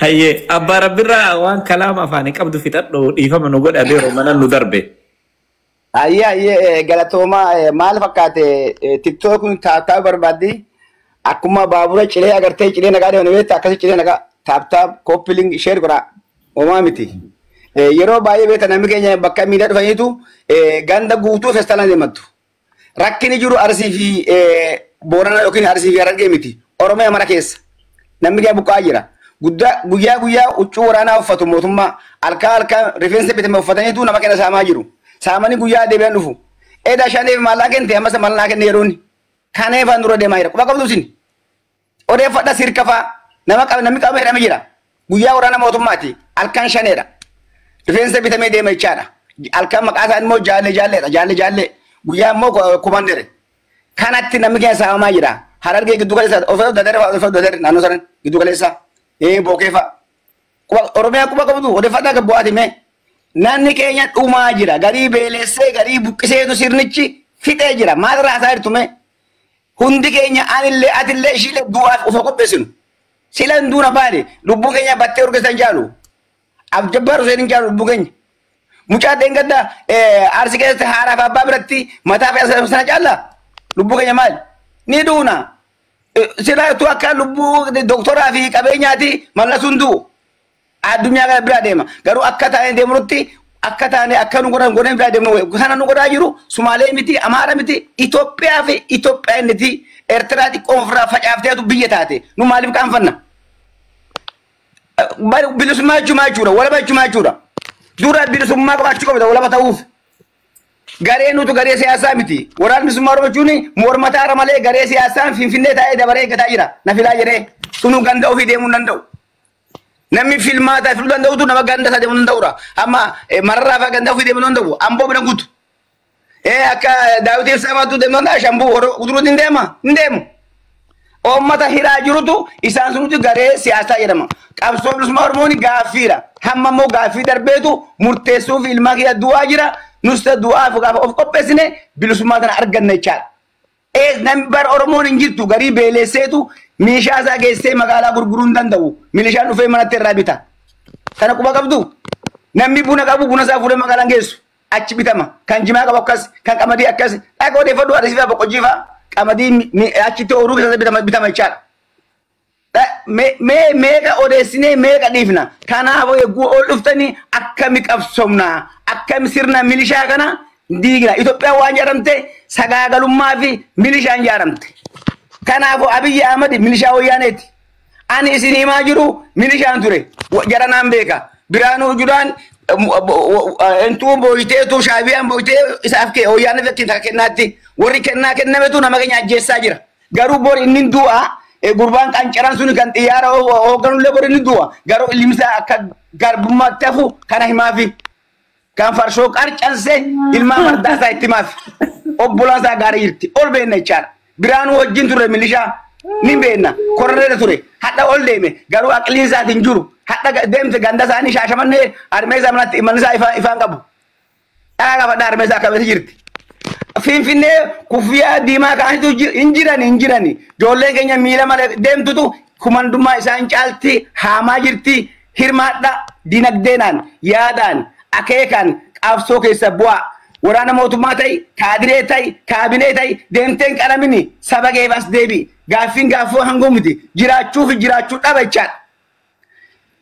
Hayyee abbaa rabbirraa waan kalaama afaanii qabdu fixadhu dhiifama nu godha deero mana nu darbe. Hayyee galatooma maal fakkaate TikTok taaptaa barbaaddi akkuma baabura cilee agartee cilee nagaa deemne beektaa akkasii cilee nagaa taaptaa koppiliing share godhaa homaa miti. Yeroo baay'ee beektaa namni keenya bakka miidhaa dhufaniitu ganda guutuu feestalaan deemattu. Rakkini jiru Arsii fi Boorana yookiin Arsii fi Harargee miti. Oromiyaa mara keessa namni keenya buqqaa jira. Guyyaa huccuu waraanaa uffatu mootummaa halkan rifeensa bitame uffataniitu nama keenya saamaa jiru. Saamanii guyyaa deebi'an dhufu. Eda shaniif maallaa kennite ammas maallaa kenne yerooni. Kanee faan dura deemaa jira. Quba qabdu sin. Odeeffadha sirka faa namni qabame hidhame jira. Guyyaa waraana mootummaati. Halkan shaneedha. Rifeensa bitamee deema jechaadha. Halkan maqaa isaa immoo jaalleedha. Jaallee. Guyyaa immoo kumandere. Kanatti namni keenya saamamaa jira. Harargee giddu galeessa ofii dadare naannoo sanan giddu galeessa. Bokeefa. Oromiyaa quba qabdu odeeffadha gabbu'aati mee. Nanni keenya dhumaa jira. Garii beelessee garii buqqiseetu sirnichi fixee jira. Maal raasaa jirtu mee? Hundi keenya anillee atillee ishiilee du'aaf ufa qopheessinu. Sila hin duuna baane lubbuu keenya battee urgeessan jaalu. Abjabbaar Hussein hin jaalu lubbuu keenya. Mucaa deengadda Arsii keessatti haadhaaf abbaa biratti mataa fe'aa sana caallaa? Lubbuu keenya maali? Ni duuna. Sila tu akka lubbuu doktoraa fi qabeenyaati mallasuun du'u. Addunyaa kana biraa deema. Garuu akka taanee deemnutti akka taanee akka nu godhan biraa deemnu sana nu godhaa jiru Sumaalee miti Amaara miti Itoophiyaa fi Itoophiyaa miti Eertiraa xiqqoo ofirraa facaafteetu biyya taate nu maaliif qaanfanna? Bilisummaa jechuudha walaba jechuudha. Dura bilisummaa qabaachuu qabda walaba ta'uuf. Garee nutu garee siyaasaa miti. Waraanni bilisummaa Oromoo jechuun mormataara malee garee siyaasaan Finfinnee taa'ee dabaree eeggataa jira. Na filaa jedhee sunu ganda ofii deemuu hin danda'u. Namni filmaata filuu danda'utu nama ganda isaa deemuu danda'udha. Amma mararraa fa'aa ganda ofii deemuu danda'u. Amboo bira guutu. Akka daawwitiif samaatu deemuu danda'a. Shambuu uturuutti hin deema. Hin deemu. Uummata hiraa jirutu isaan sunutti garee siyaasaa jedhama. Qabsoo bilisummaa Oromoon gaaffiidha. Hamma immoo gaaffii darbeetu murteessuuf ilmaa kiyya du'aa jira. Nusta du'aaf gaafa of qopheessine bilisummaa kana arganna jechaadha. Namni bara Oromoon hin jirtu garii beelesseetu meeshaa isaa geessee magaalaa gurguruu hin danda'u. Milishaan dhufee manatti irraa bita. Kana quba qabdu. Namni buna qabu buna isaa fuudhee magaalaan geessu. Achi bitama. Kan jimaa qabu akkas, kan qamadii akkas. Dhaqa odeeffadhu adda siifaa boqqojjiifaa. Qamadii achitti ooluu keessatti bitama jechaadha. Meeqa odeessinee meeqa dhiifna. Kanaafuu eeguu ol dhuftanii akkami qabsoomna. Akkami sirna milishaa kana diigna. Itoophiyaan waan jaaramte sagaagalummaa fi milishaan jaaramte. Kanaafuu Abiyyi Ahmad milishaa wayyaaneeti. Ani isin himaa jiru milishaan ture. Jaranaan beeka. Biraanuu Judaan entuu booyiteetu shaabiyaan booyitee isaaf kee wayyaanee fakkiin kennaatti. Warri kennametu nama keenya ajjeessaa jira. Garuu bor inni du'a gurbaan qancaran sun kan xiyyaara hoogganullee bor inni du'a. Garuu ilmisaa akka garbummaatti hafu kana himaafi. Kan farshoo qarcansee ilmaa mardaasaa itti himaafi. Obbolaasaa gaarii jirti. Ol beenna jechaadha. Biraanuu wajjin ture milishaa ni beenna. Korreera ture. Hadha ol deeme. Garuu aqliin isaatiin jiru. Hadha deemte ganda isaanii shaashamannee harmeessaa manatti imallisaa ifaan qabu. Dhagaa qabadhaa harmeessaa akkamatti jirti. Finfinnee kuffiyaa diimaa kaanitu hin jirani. Ijoolleen keenya miila malee deemtutu kumandummaa isaan caalti haamaa jirti. Hirmaadha dinagdeenaan yaadaan akeekaan qabsoo keessa bu'aa. Waraana mootummaa ta'e kaadiree ta'e kaabinee ta'e deemteen qalamini saba keefas deebi. Gaaffiin gaaffoo hanguu miti jiraachuu dhaba jechaadha.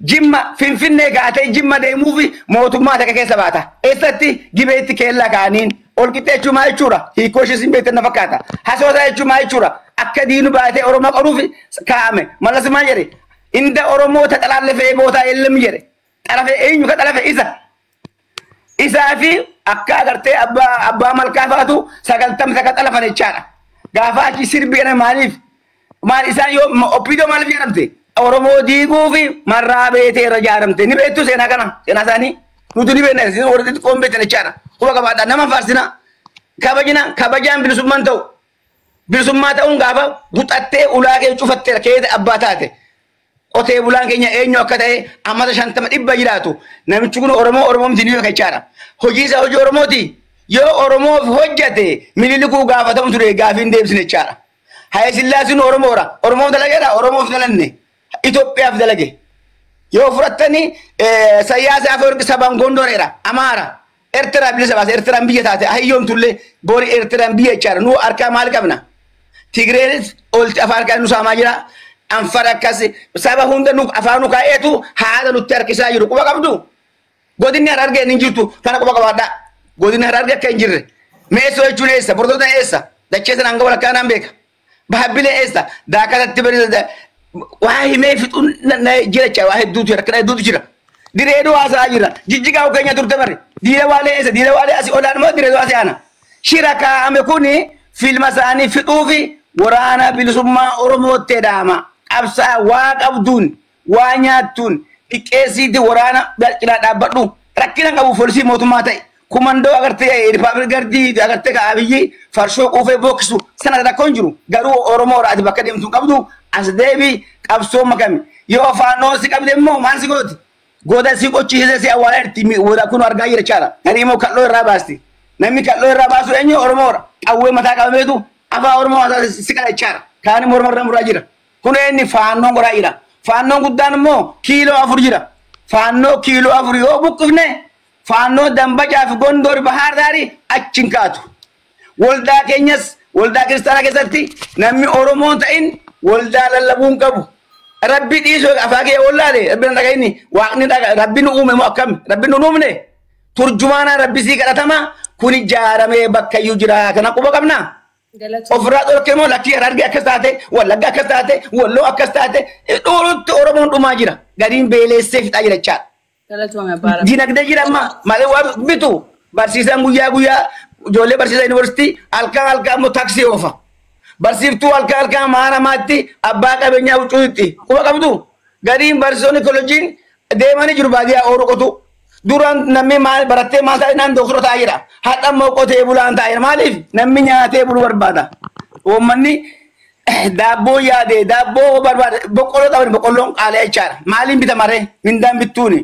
Jimma Finfinnee kaatee Jimma deemuufi mootummaa takka keessa baata. Eessatti gibeetti keellaa kaaniin ol qixxee jechuun maal jechuudha? Hiikoo ishee sin beektan na fakkaata. Hasoota jechuun maal jechuudha? Akka diinu baatee Oromoo qaruuf kaa'ame. Mallas maal jedhe? Inda Oromoo ta xalaallefee bootaa ellam jedhe. Xalafe eenyu ka xalafe isa. Isaa fi akka agartee abbaa malkaa faatu 90 takka xalafan jechaadha. Gaafa achi sirbi kana maaliif? Maal isaan yoo oppidoo maaliif jedhamte? Oromoo diiguu fi marraa beetee irra jaaramte. Ni beektu seenaa kana. Seenaa isaanii. Nuti ni beekna. Isin warri xixiqqoon beektan jechaadha. Quba qabaadha. Nama faarsina. Kabajaan bilisummaan ta'u. Bilisummaa ta'uun gaafa buxattee ulaa kee cufatteera keessa abbaa taate. Qotee bulaan keenya eenyu akka ta'e ammata 50 dhibba jiraatu. Namichi kun Oromoo miti ni beeka jechaadha. Hojii isaa hojii Oromooti. Yoo Oromoof hojjate mililikuu gaafatamu ture gaafiin deebisne jechaadha. Haye Sillaasiin Oromoodha. Oromoof dalageedha. Oromoof dalanne. Itoophiyaaf dalage. yoo fudhattani sayyaasa Afeworqi saban gondoreera Amaara Eertiraa bilisa baase Eertiraan biyya taate hayyoomtullee boori Eertiraan biyya jechaadha nu harkaa maal qabna Tigreenis olti afaan kan nu saamaa jira Anfar akkas saba hunda nu afaan nu kaa'eetu haala nutti harkisaa jiru quba qabdu godinni Harargee hin jirtu kana quba qabaadha godinni Harargee akka hin jirre meesoo jechuun eessa bordoota eessa dacheessan hanga walakkaa naan beeka bahabbilee eessa daakatatti bari waa himee fixuun jira jecha waa hedduutu jira kana hedduutu jira direedoo haasaa jira jijjigaa keenya turte bari diira waalee eessa diira waalee asii olaan moo direedoo asii ana shira kaa'ame kuni filma isaanii fixuu fi waraana bilisummaa Oromootti dhaama qabsaa waa qabduun waa nyaattuun dhiqqeessiitti waraana cinaa dhaabbadhu rakkina qabu poolisii mootummaa ta'e kumandoo agartee rippaabilik gardii agartee ka Abiyyi farshoo quufee booksu sana rakkoon jiru garuu Oromoo ati bakka deemtu qabdu as deebi qabsoo makami yoo faanoo si qabde immoo maal si gooti goda si qochiisee si awwaalatti wada kun argaa jira chaala gari immoo kalloo irraa baasti namni kalloo irraa baasu eenyu Oromoo qawwee mataa qabameetu afaa Oromoo si qala chaala kaan mormarra muraa jira kun eenni faanoo goraa jira faanoo guddaan immoo kiiloo 4 jira faanoo kiiloo 4 yoo buqqifne faanoo dambajaa fi gondor bahar daari achin kaatu waldaa keenyas waldaa kiristaanaa keessatti namni Oromoo ta'in waldaa lallabuun qabu rabbi dhiisoo afaagee wallaale rabbi dhagayni waaqni rabbi nu uume moo akkam rabbi nu uumne turjumaana rabbi sii kadhatama kun ijaaramee bakka iyyuu jira kana quba qabna ofirraa dhorkee moo lakkii Harargee akkas taate Wallagga akkas taate Walloo akkas taate dhurutti Oromoon dhumaa jira gariin beeleessee fixaa jira chaadha dinagdee jira amma malee waa bitu barsiisaan guyyaa ijoollee barsiisaa yuunivarsiitii halkan immoo taaksii oofa barsiiftuu halkan maana maatti abbaa qabeenyaa huccuutti quba qabdu gariin barsiisonni kolleejiin deemanii jiru baadiyyaa oolu qotu duraan namni maal barattee maal ta'e naan doktoro ta'aa jira hadha immoo qotee bulaan ta'aa jira maaliif namni nyaatee buluu barbaada uummanni daabboo yaade daabboo barbaada boqqolloo qaban boqqolloon qaalee jechaadha maaliin bitamaree mindaan bittuuni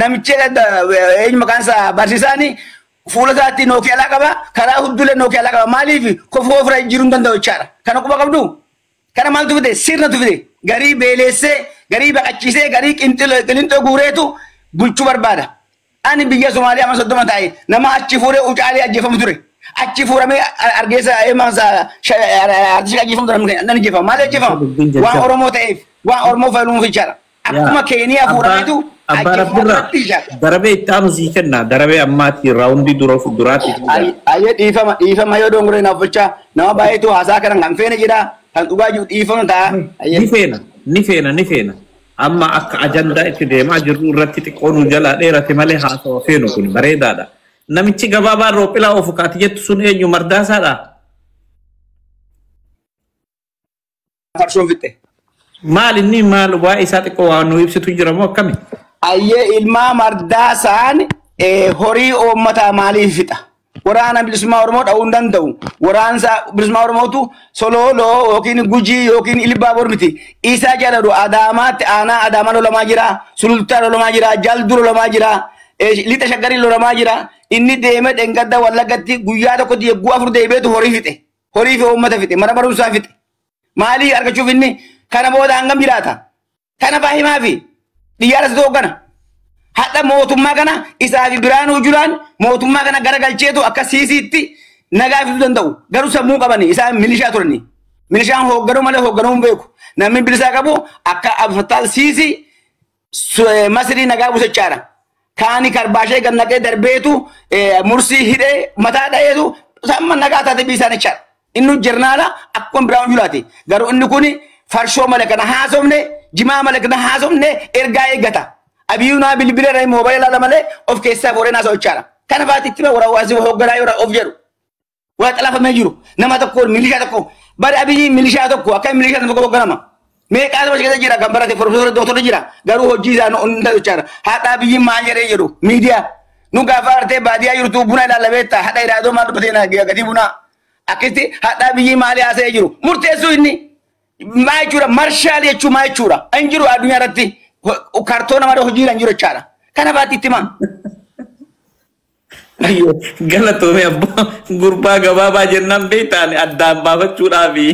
namichi eenyu maqaan isaa barsiisaanii fuula isaatti nookiyaa qaba karaa hundullee nookiyaa qaba maaliif kofoo ofirra jiruu hin danda'u jechaadha kana quba qabdu kana maaltu fide sirnatu fide garii beeleessee garii baqachiisee garii qinxoo guureetu bulchuu barbaada ani biyya Somaaliyaa amma 30 ta'e nama achi fuudhee ucaalee ajjeefamu ture achi fuudhamee argeessa eemansa artishii ajjeefamu ture nan ajjeefama maal ajjeefama waan Oromoo ta'eef waan Oromoo fayyadamuuf jechaadha akkuma Keeniyaa fuudhameetu Abba Rabbirra darabee itti aanu sii kenna darabee ammaatti raawundii dura fuulduraatti. Ayyee dhiifama yoo dongoree naaf bulchaa nama baay'eetu haasaa kana kan feene jira kan dhugaa jiru dhiifama ta'a. Ni feena amma akka ajandaa itti deemaa jirru irratti xiqqoonu jalaa dheerate malee haasawa feenu kun bareedaadha. Namichi gabaabaa roopilaa ofu kaati jettu sun eenyu Mardaasaadha. Farshoon fitte. Maal inni maal waa isaa xiqqoo waan nu ibsitu jira moo akkami? Ayyee ilmaa Mardaasaan horii uummataa maaliif fixa? Waraana bilisummaa Oromoo dha'uu hin danda'u. Waraansa bilisummaa Oromootu Sololoo yookiin Gujii yookiin Ilbaabor miti. Isaa jedhadu Adaamaatti aanaa Adaamaa lolamaa jira. Sulultaa lolamaa jira. Jalduu lolamaa jira. Lixa Shaggarii lolamaa jira. Inni deemee Dhengadda Wallaggatti guyyaa tokkotti yegguu 4 deebi'eetu horii fixe. Horii fi uummata fixe. Mana barumsaa fixe. Maalii argachuuf inni kana booda hangam jiraata? Kana baahimaa fi Diyaaras doogana hadda mootummaa kana isaa fi Biraanuu Julaan mootummaa kana garagalcheetu akka siisiitti nagaa fiduu danda'u garuu sammuu qabani isaa milishaa turani milishaan hoogganuu malee hoogganuu hin beeku namni bilisaa qabu akka Abfattaal Siisi Masrii nagaa buusachaadha kaani karbaashee gannaqee darbeetu mursii hidhee mataa dha'eetu samma nagaa taate biisaan jechaadha inni jirnaala akkuma Biraanuu Julaati garuu inni kuni farshoo malee kana haasofne jimaa malee kana haasofne ergaa eeggata abiyuunaa bilbila irraa moobaayilaa lama malee of keessaa fooree naasoo jechaadha kana faati itti warawaasi hoogganaa yoo of jedhu waa xalaafamee jiru nama tokko milishaa tokko bari abiyyi milishaa tokko akka milishaa tokko hoogganama meeqaa nama keessa jira kan barate profeesora dooktora jira garuu hojii isaa hunda jechaadha haadha abiyyi maal jedhee jedhu miidiyaa nu gaafa artee baadiyyaa jirtu buna ilaalabeetta haadha iraadoo maal dubbatee gatii bunaa akkasitti haadha abiyyi maal haasa'ee jiru murteessuu inni maa jechuudha marshaal jechuu maa jechuudha hin jiru addunyaa irratti kartoona malee hojii hin jiru jechaadha kana faati itti maa. Galatoomee abbaa gurbaa gabaabaa jennaan beektaan addaan baafachuudhaafi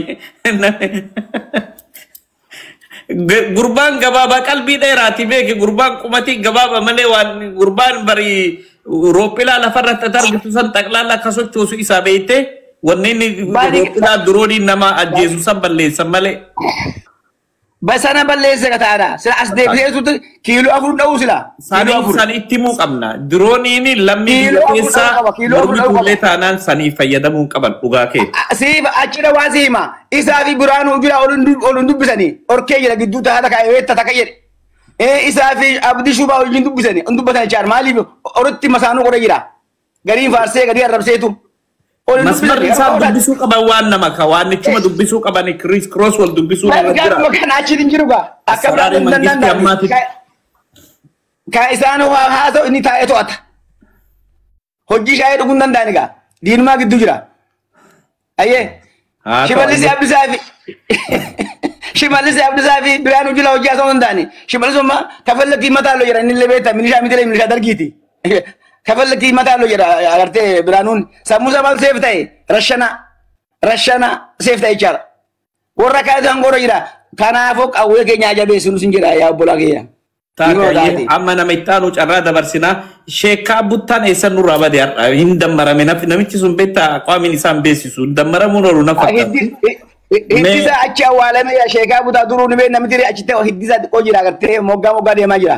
gurbaan gabaabaa qalbii dheeraati beeki gurbaan qumati gabaaba malee waan gurbaan bari roopilaa lafarratti argitu san xaqlaala akka sochoosu isaa beeyte wanni inni roopilaa duroonii nama ajjeesu san balleessan malee. Basana balleessa kataadha. Sila as deebiseetu kiiloo 4 dha'uu sila. Sanii itti muu qabna. Durooniin lammii keessaa mormituullee taanaan sanii fayyadamuu qaban dhugaa kee. Siiba achira waa siima. Isaa fi Biraanuu jira oluun dubbisanii. Orkee jira gidduu taata kaa'ee weetta takka jedhe. Isaa fi Abdii Shubaa wajjin dubbisanii. Dubbatan jechaan maaliif oritti masaanuu godhe jira. Gariin faarsee garii arrabseetu. Masmar isaa dubbisuu qaban waan nama ka waan nichuma dubbisuu qaban cross wal dubbisuu irra jira. Kan achi hin jiru gaa. Akka biraan danda'an. Kan isaan haa ta'u inni taa'ee to'ata. Hojii shaayee dhuguu hin danda'ani gaa. Diinumaa gidduu jira. Ayyee. Shimallis Abdisaa fi Shimallis Abdisaa fi Biraanuu jila hojii haasa'uu hin danda'ani. Shimallis ummaa kafallatti mataa loo jira inni illee beektaa milishaa mitilee milishaa dargiiti. Kafallatti mataa loo jira agartee Biraanuun sammuu samal seef ta'e rashana seef ta'e jechaadha. Warra kaayatan goora jira. Kanaafuu qawwee keenya jabeessuun sin jira yaa obbolaa keenya. Amma nama itti aanu carraa dabarsinaa sheekaa buttaan eessan nurraa bade har'a hin dammarame namichi sun beektaa qaamin isaan beeksisu dammaramuun oolu na fakkaatu. Hiddisa achi awwaalame sheekaa butaa duruu ni beekna miti achitti hiddisa xiqqoo jira agartee moggaa deemaa jira.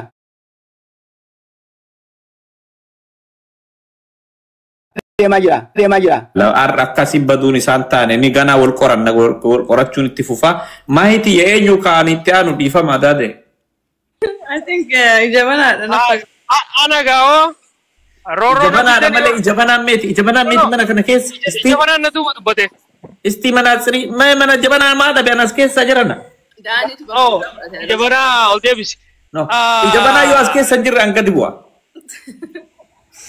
Deemaa jira. Har'a akkasii baduun isaan taane ni ganaa wal qorachuun itti fufaa. Maayitii eenyu kaan itti aanu dhiifama daade. I think Ijabana. Ana gao. Ijabana malee Ijabana meeti mana kana keessa. Ijabana na dubbate. Isti mana siri mana Ijabana maada beanas keessa jirana. Oh, Ijabana ol deebisi. No. Ijabana yoo as keessa jirra hanga dibu'a.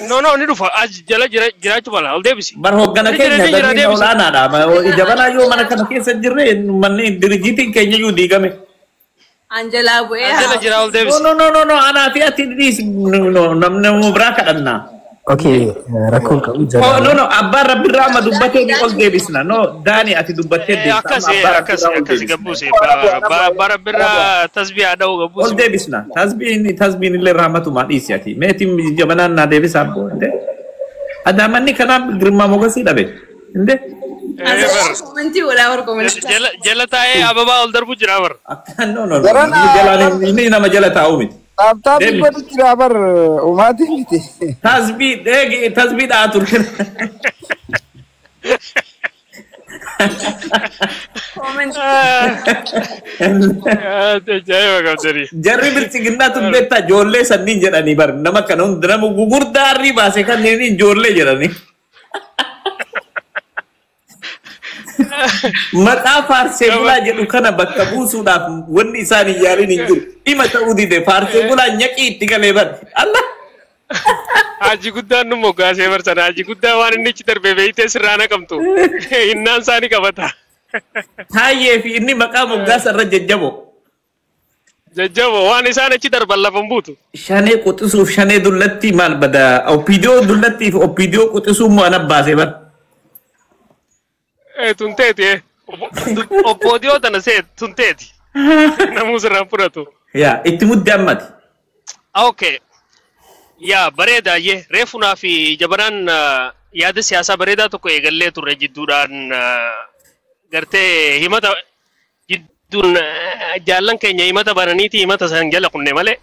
No, ni dhufa jala jiraachuu mala ol deebisi. Bar hoggana keenya galii olaanaadha. Ijabana yoo mana kana keessa jirre manni dirijiitiin keenya yoo diigame. Angela bu'ee. Angela jira ol deebisi. No, anaa fi ati dhiis namni biraa kadhannaa. Okay, rakkoon qabu jala. No, abbaan rabbi irraa amma dubbatee ni ol deebisna. No, Daani ati dubbattee deebisa. Akkasi gabbuuse. Abbaan rabbi irraa tasbii ada'u gabbuuse. Ol deebisna. Tasbiin illee rahmatumaa dhiisi ati. Meetiin jabanaan naa deebisa abboo. Adaamanni kanaaf girmaa mogasii dhabe. Inde? Komentii walaa war komentii. Jala taa'ee ababaa ol darbu jira bar. No. Inni nama jala taa'u miti. Taaptaa bibbatu jira bar umaatii miti. Tasbii dhaatu. Jarri bilchiginnaa tubbeettaa ijoollee sanniin jedhanii bar nama kana hunda nama gugurdaa harrii baase kanneen ijoollee jedhanii. Maqaa faarsee bulaa jedhu kana bakka buusuudhaaf wanni isaan hin yaaliin hin jiru. Dhima ta'uu dide faarsee bulaa nyaqii itti galee bar. Allah. Haji guddaan nu moggaasee barsana. Haji guddaa waan inni ichi darbee beeytee sirraa naqamtu. Innaan isaanii qabata. Taayyee fi inni maqaa moggaasa irra jajjabo. Jajjabo waan isaan achi darban lafan buutu. Shanee quxisuuf shanee dullatti maal bada opiidiyoo dullatti fi opiidiyoo quxisuuf moo ana baasee bar. Tunteeti opiidiyoo tana see tunteeti. Namuu sirraan fudhatu. Yaa itti mudde ammati. Okay. Yaa bareeda yee reefunaa fi jabanaan yaada siyaasaa bareedaa tokko eegallee turre jidduudhaan gartee himata jidduun jaallan keenya himata bananiiti himata san jala kunne malee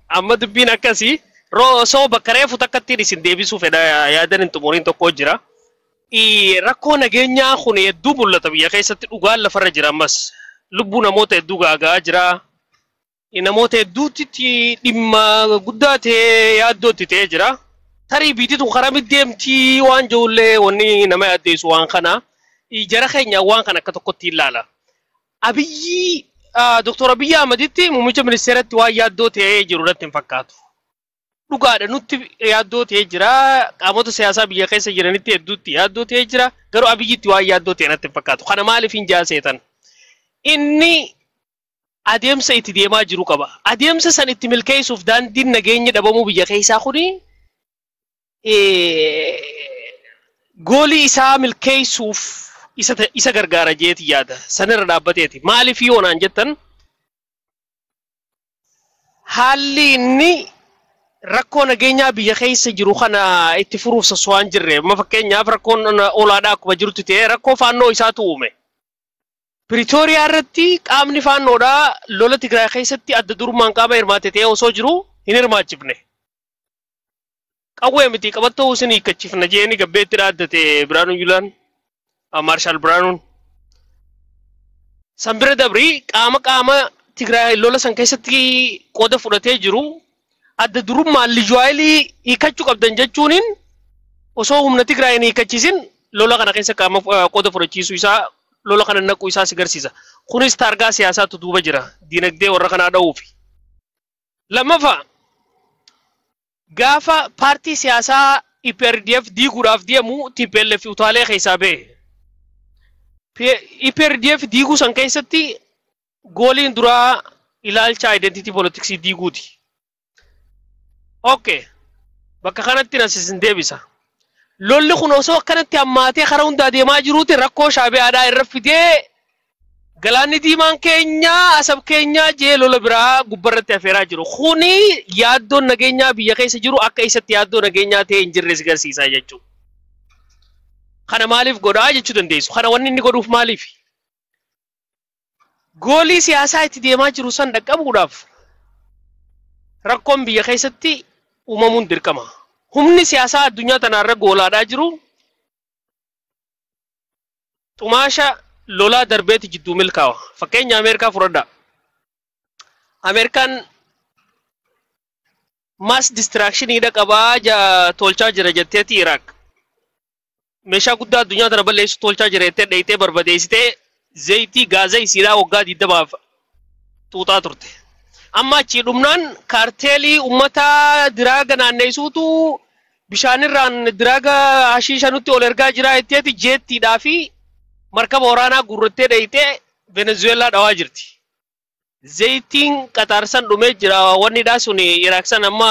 amma dubbiin akkasii soo bakka reefu takkatti isin deebisuu fedha yaadan hin xumuriin tokko jira. Rakkoo nageenyaa kun hedduu mul'ata biyya keessatti dhugaan lafarra jira ammas lubbuu namoota hedduu gaagaa jira. Namoota hedduutti dhimma guddaa ta'e yaaddootti ta'ee jira. Tarii biititu karaa middeemtii waan ijoollee wanni nama yaaddeessu waan kana jara keenya waan kana akka tokkotti ilaala. Abiyyi Dr. Abiyyi Ahmaditti muummicha ministeeratti waan yaaddoo ta'ee jiru irratti hin fakkaatu. Dhugaadha nutti yaaddoo ta'ee jira. Qaamota siyaasaa biyya keessa jiranitti hedduutti yaaddoo ta'ee jira. Garuu Abiyyitti waan yaaddoo ta'e natti hin fakkaatu. Kana maaliif hin jaaseetan? Inni adeemsa itti deemaa jiru qaba. Adeemsa san itti milkeessuuf daandiin nageenya dhabamuu biyya keessaa kuni goolii isaa milkeessuuf isa gargaara jeeti yaada. Sanirra dhaabbateeti. Maaliif yoonaan jettan haalli inni rakkoo nageenyaa biyya keessa jiru kana itti furuuf sosso'aan jirre amma fakkeenyaaf rakkoon olaadhaa akkuma jirutti ta'e rakkoo faannoo isaatu uume. Pretoria irratti qaamni faannoodhaa lola Tigraay keessatti adda durummaan qaama hirmaate ta'ee osoo jiru hin hirmaachifne. Qawwee miti qabattoo isin hiikkachiifna jeeni gabbeetti dhaaddate Biraanuun Julaan Maarshaal Biraanuun. Sanbira Dabrii qaama Tigraay lola san keessatti qooda fudhatee jiru adda durummaan Lijuwaayilii hiikkachuu qabdan jechuunin osoo humna Tigraay hin hiikkachiisin lola kana keessa qaama qooda fudhachiisuu isaa lola kana naquu isaa si garsiisa. Kunis taargaa siyaasaatu duuba jira. Diinagdee warra kanaa dha'uufi. Lammaffaa gaafa paartii siyaasaa EPRDF diiguudhaaf deemu TPLF utaalee keessaa ba'e. EPRDF diiguu san keessatti gooliin duraa ilaalcha identity politics diiguuti. Okay. Bakka kanatti nasisin deebisa. Lolli kun osoo akkanatti hammaatee karaa hundaa deemaa jiruuti rakkoo shaabiyaadhaa irra fidee galaanni diimaan keenya asab keenya jee lola biraa gubbarratti afeeraa jiru. Kuni yaaddoon nageenyaa biyya keessa jiru akka isatti yaaddoo nageenyaa ta'e hin jirre si garsiisaa jechuudha. Kana maaliif godhaa jechuu dandeessu? Kana wanni inni godhuuf maaliif? Goolii siyaasaa itti deemaa jiru san dhaqqabuudhaaf rakkoon biyya keessatti uumamuun dirqama. Humni siyaasaa addunyaa tanaarra goolaadhaa jiru xumaasha lolaa darbeeti jidduu milkaawa. Fakkeenya Ameerikaa fudhadhaa. Ameerikaan mass distractionidha qabaa tolchaa jira jetteeti Iraaq. Meeshaa guddaa addunyaa tana balleessu tolchaa jira jettee dheeyitee barbadeessitee zayitii gaazaa isiidhaa waggaa 20 xuuxaa turte. Amma achii dhumnaan kaarteelii uummataa diraaga naanneessuutu bishaanirraan diraaga hashiisha nutti ol ergaa jira jetteeti jeettiidhaa fi markaba waraanaa gurrattee dheeyitee Venezuelaa dhawaa jirti. Zayitiin Qatarsan dhumee jira wannidhaa sun Iraaq san amma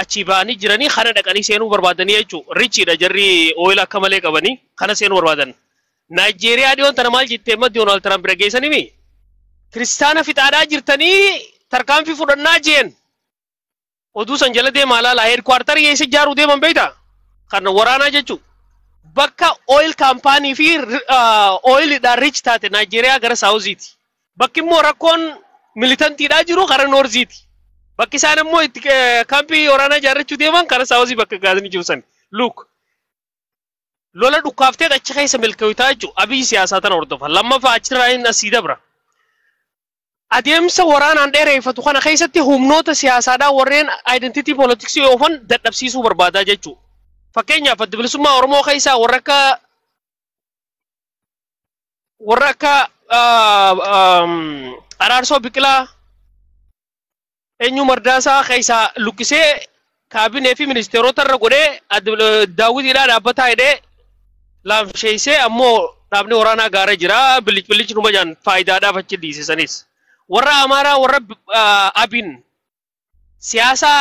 achi ba'anii jiranii kana dhaqanii seenuu barbaadanii jechuudha. Richiidha jarri ooyila akka malee qabanii kana seenuu barbaadan. Naayijeeriyaa dhiyoon tana maal jettee amma Doonaald Tiraamp bira geessanimi? Kiristaana fixaadhaa jirtanii tarkaanfii fudhannaa jeen. Oduu san jala deemaa laala heedkwaartarii eessa ijaaruu deeman beekta? Kan waraanaa jechuudha. Bakka ooyil kaampaanii fi ooyilidhaan rich taate Naayijeeriyaa gara Saawuziiti. Bakki immoo rakkoon militantiidhaa jiru gara Noorziiti. Bakki isaan immoo itti kaampii waraanaa ijaarrachuu deeman gara Saawuzii bakka gaazanii jiru san. Luuk. Lola dhukkaaftee achi keessa milkaa'uutaa jechuudha. Abiyyi siyaasaa tana hordofa. Lammaffaa achirraa inni asii dabra. Adeemsa waraanaan dheereeffatu kana keessatti humnoota siyaasaadhaa warreen identity politics oofan dadhabsiisuu barbaadaa jechuudha. Fakkeenyaaf adda bilisummaa Oromoo keessaa warra akka Araarsoo Biqilaa eenyu Mardaasaa keessaa lukkisee kaabinee fi ministeerota irra godhee daawwitiidhaa dhaabbataa hidhee laamsheessee ammoo dhaabni waraanaa gaara jira bilichi numa jaan faayidaadhaaf achi dhiisisanis. Warra Amaaraa warra Abin siyaasa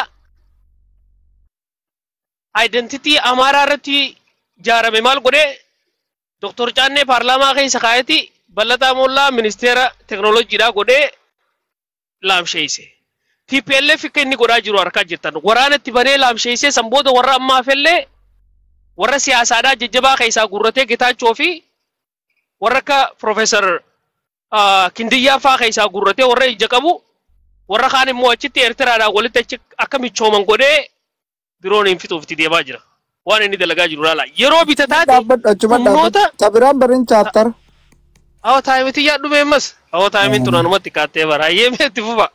identity Amaaraa irratti ijaarame maal godhee Dr. Caannee paarlaamaa keessa kaayeti Ballataa Moollaa ministeera teknooloojiidhaa godhee laamsheesse. TPLF akka inni godhaa jiru harkaa jirtan. Waraanatti banee laamsheessee san booda warra ammaafillee warra siyaasaadhaa jajjabaa keessaa gurratee Getaachoo fi warra akka Profeesar Kindiyyaa fa'aa keessaa gurratee warra ija qabu warra kaan immoo achitti Eertiraadhaan walitti achi akka michooman godhee biroon hin fixuuf itti deemaa jira. Waan inni dalagaa jiru laala. Yeroo bitataati humnoota Tabiraan barin chaatar. Awwa taa'imiti yaaddu beemas. Awwa taa'imin tunanumatti kaattee baraayyee meetti fufa.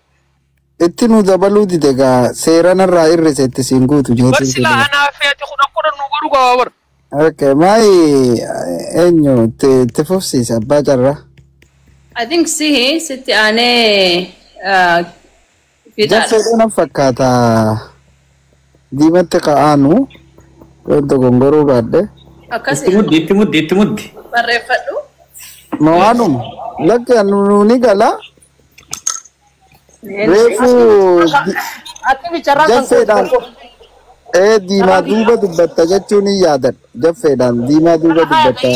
Itti nu dabaluu dide gaa seeraan irraa irrise itti siin guutu jechuudha. Barsila anaa feeti kudhan nu godhu qaba bar. Okay, maayi eenyu itti fufsiisa abbaa carraa. I think sitti aanee Jafeedhaan fakkaata diimatti ka'aanu wanta gongoruu baadhe. akkasii Itti muddi. barreeffadhu. Mawaanuma lakki anu ni gala. Reefu Jafeedhaan diimaa duuba dubbatta jechuun hin yaadan. Jafeedhaan diimaa duuba dubbatta.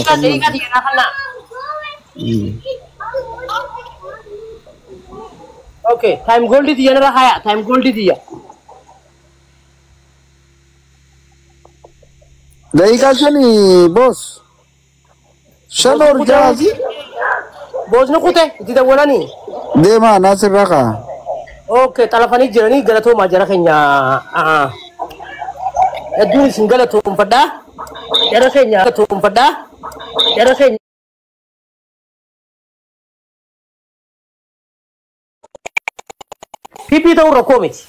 Okay, time gold itu ya haya, time gold itu ya. Daika shani boss. Shalor jazi. Bos nu kute, tidak boleh ni. Dema Nasir Raka. Okay, telefoni jernih galato majara kenya. Aduh, singgala tu pada. Jara kenya tu pada. Jara kenya. Pipi tahu rokok miti.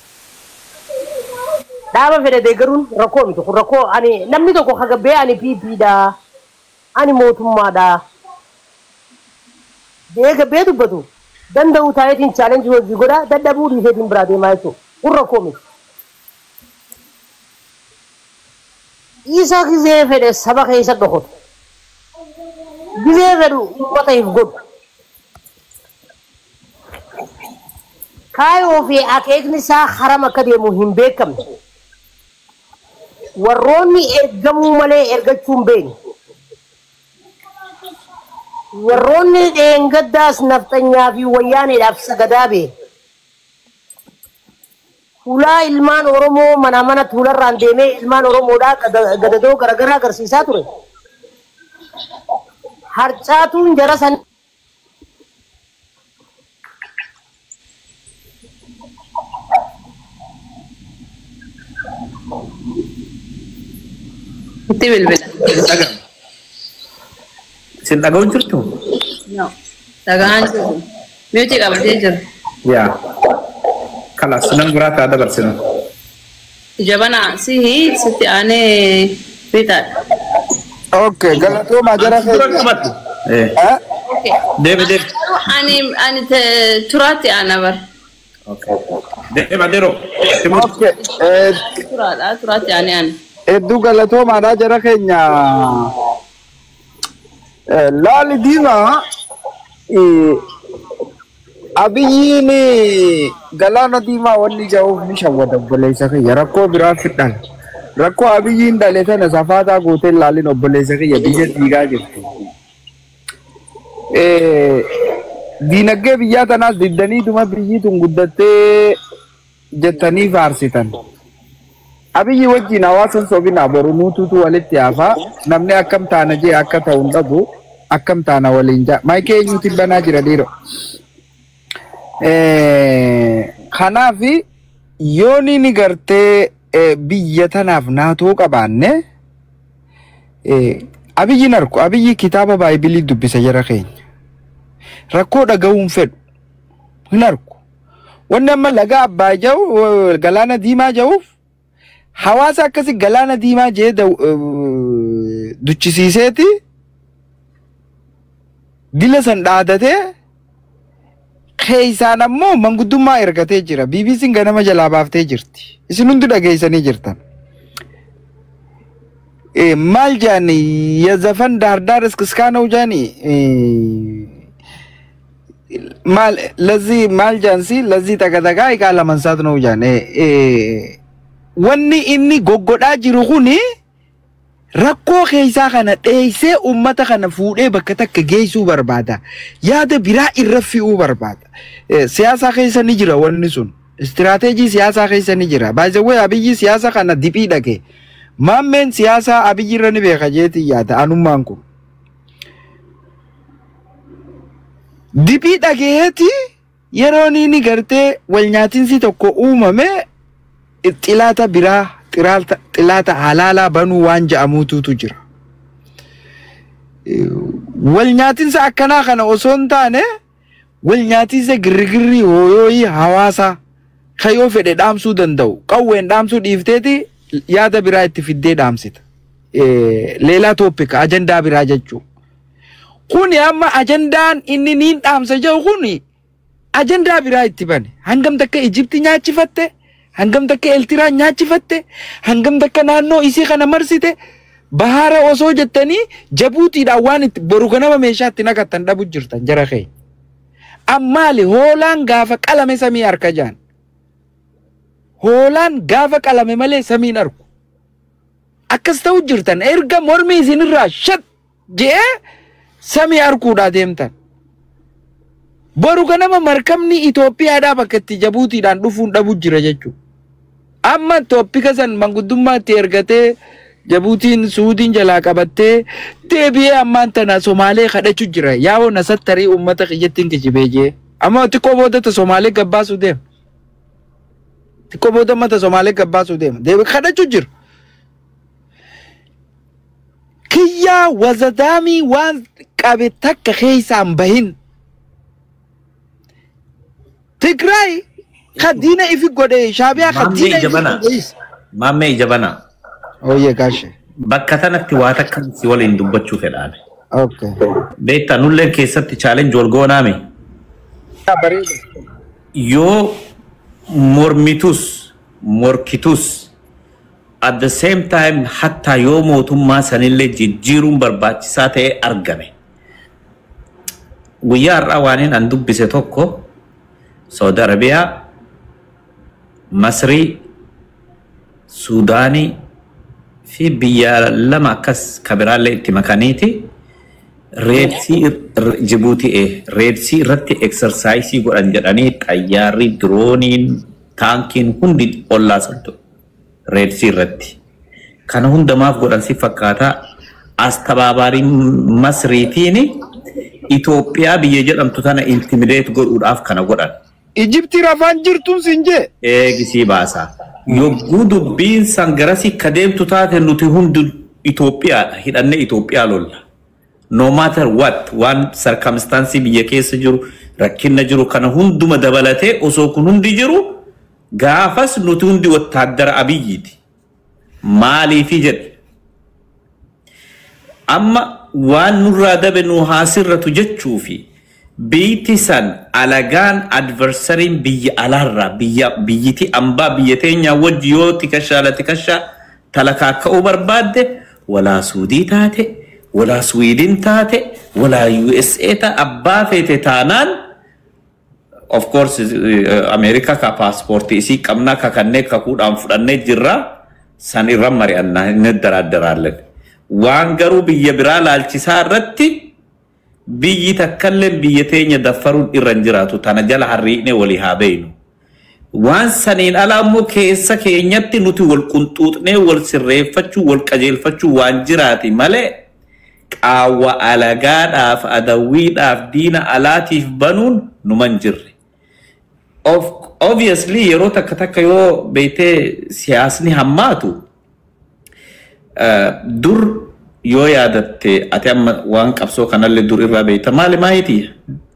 Dah apa degerun rokok miti. Rokok ani namni tu kok kagak be ani pipi dah. Ani motumma dah. Dega be tu betul. Dan dah utai tin challenge juga dah. Dan dah budi setin berada mai tu. Rokok miti. Isa kize fede sabak isa dokot. Kize fedu mata ifgod. Kayo fi akekni sa haram akade muhim bekam. Waroni ergamu male ergachumben. Waroni engadas naftanya fi wayani dafsa gadabe. Ula ilman oromo mana-mana tular randeme ilman oromo da gadado gara-gara garsisa ture. Harcatun jarasan Tibil bila. Dagang. Sin dagaw jirtu. No. Dagaan jiru. Music abadee jiru. Ya. Kala sunan gurata ada bersinu. Jabana sihi sitti ane pita. Okay, galato majara Kamat. Okay. Debe. Ani turati anabar. Okay. Debe dero. Okay. Turati ane. Eddu galato majara kenya. Lali dima abiyyi ni galana dima wanni jawu ni shawada bolesa ke yarako birafidan rakko abiyyi ndaleta na safata gotel lali no bolesa ke yadije diga jirti dinagge biyya tanas diddani tuma biyyi tun guddatte jettani farsitan abiyyi wajji nawasan sobina boru nututu walitti afa namne akkam tanaje akka ta'un dhabu akkam tana walinja maike nyuti bana jira diro kanafi yoni ni garte biyya tanaaf naatoo qabaanne abiyyi narku abiyyi kitaaba baayibili dubbisa jara keenya rakkoo dhaga'uun fedhu hin arku wanni amma laga abbaa jahu galaana diimaa jahuuf hawaasa akkasi galaana diimaa jee duchisiiseeti dila san dhaadatee keeysaan ammoo manguddummaa ergatee jira BBC'n ganama jalaa baaftee jirti isin hundi dhageeysanii jirtan maal jaani yazafan daardaar iskiskaana'u jaani maal lazii maal jaansi lazii takatakaa ikaa lamansaat na'u jaane wanni inni goggodhaa jiru kuni rakkoo keeysaa kana dheeysee ummata kana fuudhee bakka takka geessuu barbaada yaada biraa irra fi'uu barbaada siyaasaa keessa ni jira wanni sun istiraateejii siyaasaa keessa ni jira baay'ee abiyyi siyaasa kana diphii dhage maammeen siyaasaa abiyyi irra ni beeka jeetii yaada anummaan kun diphii dhageeti yeroo ni gartee wal nyaatinsi tokko uumame xilaata biraa xilaata halaalaa banuu waan ja'amuutu jira wal nyaatinsa akkanaa kana osoo hin taane wal nyaatinsa girrigirrii hooyooyii hawaasaa kayoo fedhe dhaamsuu danda'u qawween dhaamsuu dhiifteeti yaada biraa itti fiddee dhaamsita leelaa tooppika ajandaa biraa jechuu kuni amma ajandaan inni niin dhaamsa jiru kuni ajandaa biraa itti bane hangam takka Ijipti nyaachifatte hangam takka Eltiraa nyaachifatte hangam takka naannoo isii kana marsite bahara osoo jettanii Jabuutiidhaan waan itti boru kanama meeshaatti naqattan dhabu jirtan jara kee ammaali hoolaan gaafa qalame samii harka jaan hoolaan gaafa qalame malee samiin arku akkas ta'u jirtan erga mormi isinirraa shat jee samii arkuudhaa deemtan boru ganama markabni Itoophiyaadhaa bakka itti Jabuutiidhaan dhufuun dhabu jira jechuudha. Amma Itoophiyaa san manguddummaatti ergatee Jabuutiin Suudiin jalaa qabattee deebi'ee ammaan tana Somaalee kadhachuu jira. Yaa'oo nasattarii uummata kiyyattiin kijibee jee. Amma xiqqoo boodata Somaalee gabbaasuu deema. Xiqqoo booda mata Somaalee gabbaasuu deema. Deebi kadhachuu jira. Kiyyaa wazadaamii waan qabe takka keessaan bahin. Tigraay kaddiina ifi godhee Shaabiyaa kaddiina ifi godhee. Maammee Jabana. Oye gaashe. Bakka tanatti waa takka si waliin dubbachuu fedhaan. Okay. Beektaa nulleen keessatti challenge wal goonaame. Yoo morkitus at the same time hatta yoo mootummaa sanillee jijjiiruun barbaachisaa ta'e argame. Guyyaa har'aa waaniin an dubbise tokko Saudi Arabiyaa, Masrii, Suudaanii fi biyya lama akkas kabiraallee itti makaniiti reedsii reedsii irratti exersaayisii godhan jedhanii xayyaarri dirooniin taankiin hundi ollaa santu reedsii irratti kana hundamaaf godhan si fakkaata astabaabarii Masriitiin Itoophiyaa biyya jedhamtu tana intimideet godhuudhaaf kana godhan. Ijiptii rafaan jirtuun sinjee. Eegisii baasa. Yogguu dubbiin sangarasi kadeemtu taate nuti hundi Itoophiyaadha. Hidhannee Itoophiyaa lolla. No matter what, waan circumstance biyya keessa jiru, rakkinna jiru kana hunduma dabalatee osoo kun hundi jiru gaafas nuti hundi wattaaddara Abiyyiiti. Maaliifi jedhe. Amma waan nurraa dabe nu haasirratu jechuufi biyyiti san alagaan adversariin biyya alaarraa biyyiti ambaa biyya teenya wajji yoo tikashaa talakaa ka'uu barbaadde walaa Suudii taate walaa Swiidin taate walaa USA ta abbaa feete taanaan of course Amerika ka paaspoortii isii qabnaa ka kannee kakuudhaan fudhannee jirra san irra mari'annaa inni daraaddaraallee. Waan garuu biyya biraa laalchisaa irratti biyyi takkalleen biyya teenya daffaruun irra jiraatu tana jala harriiqne walii haa beeynu. Waan saniin alaa immoo keessa keenyatti nuti wal qunxuuxnee wal sirreeffachuu wal qajeelfachuu waan jiraati malee qaawwa alagaadhaaf adawwiidhaaf diina alaatiif banuun numan jirre. Obviously yeroo takka yoo beeytee siyaasni hammaatu dur yoo yaadatte ati amma waan qabsoo kanallee dur irraa beeyta maali maayiti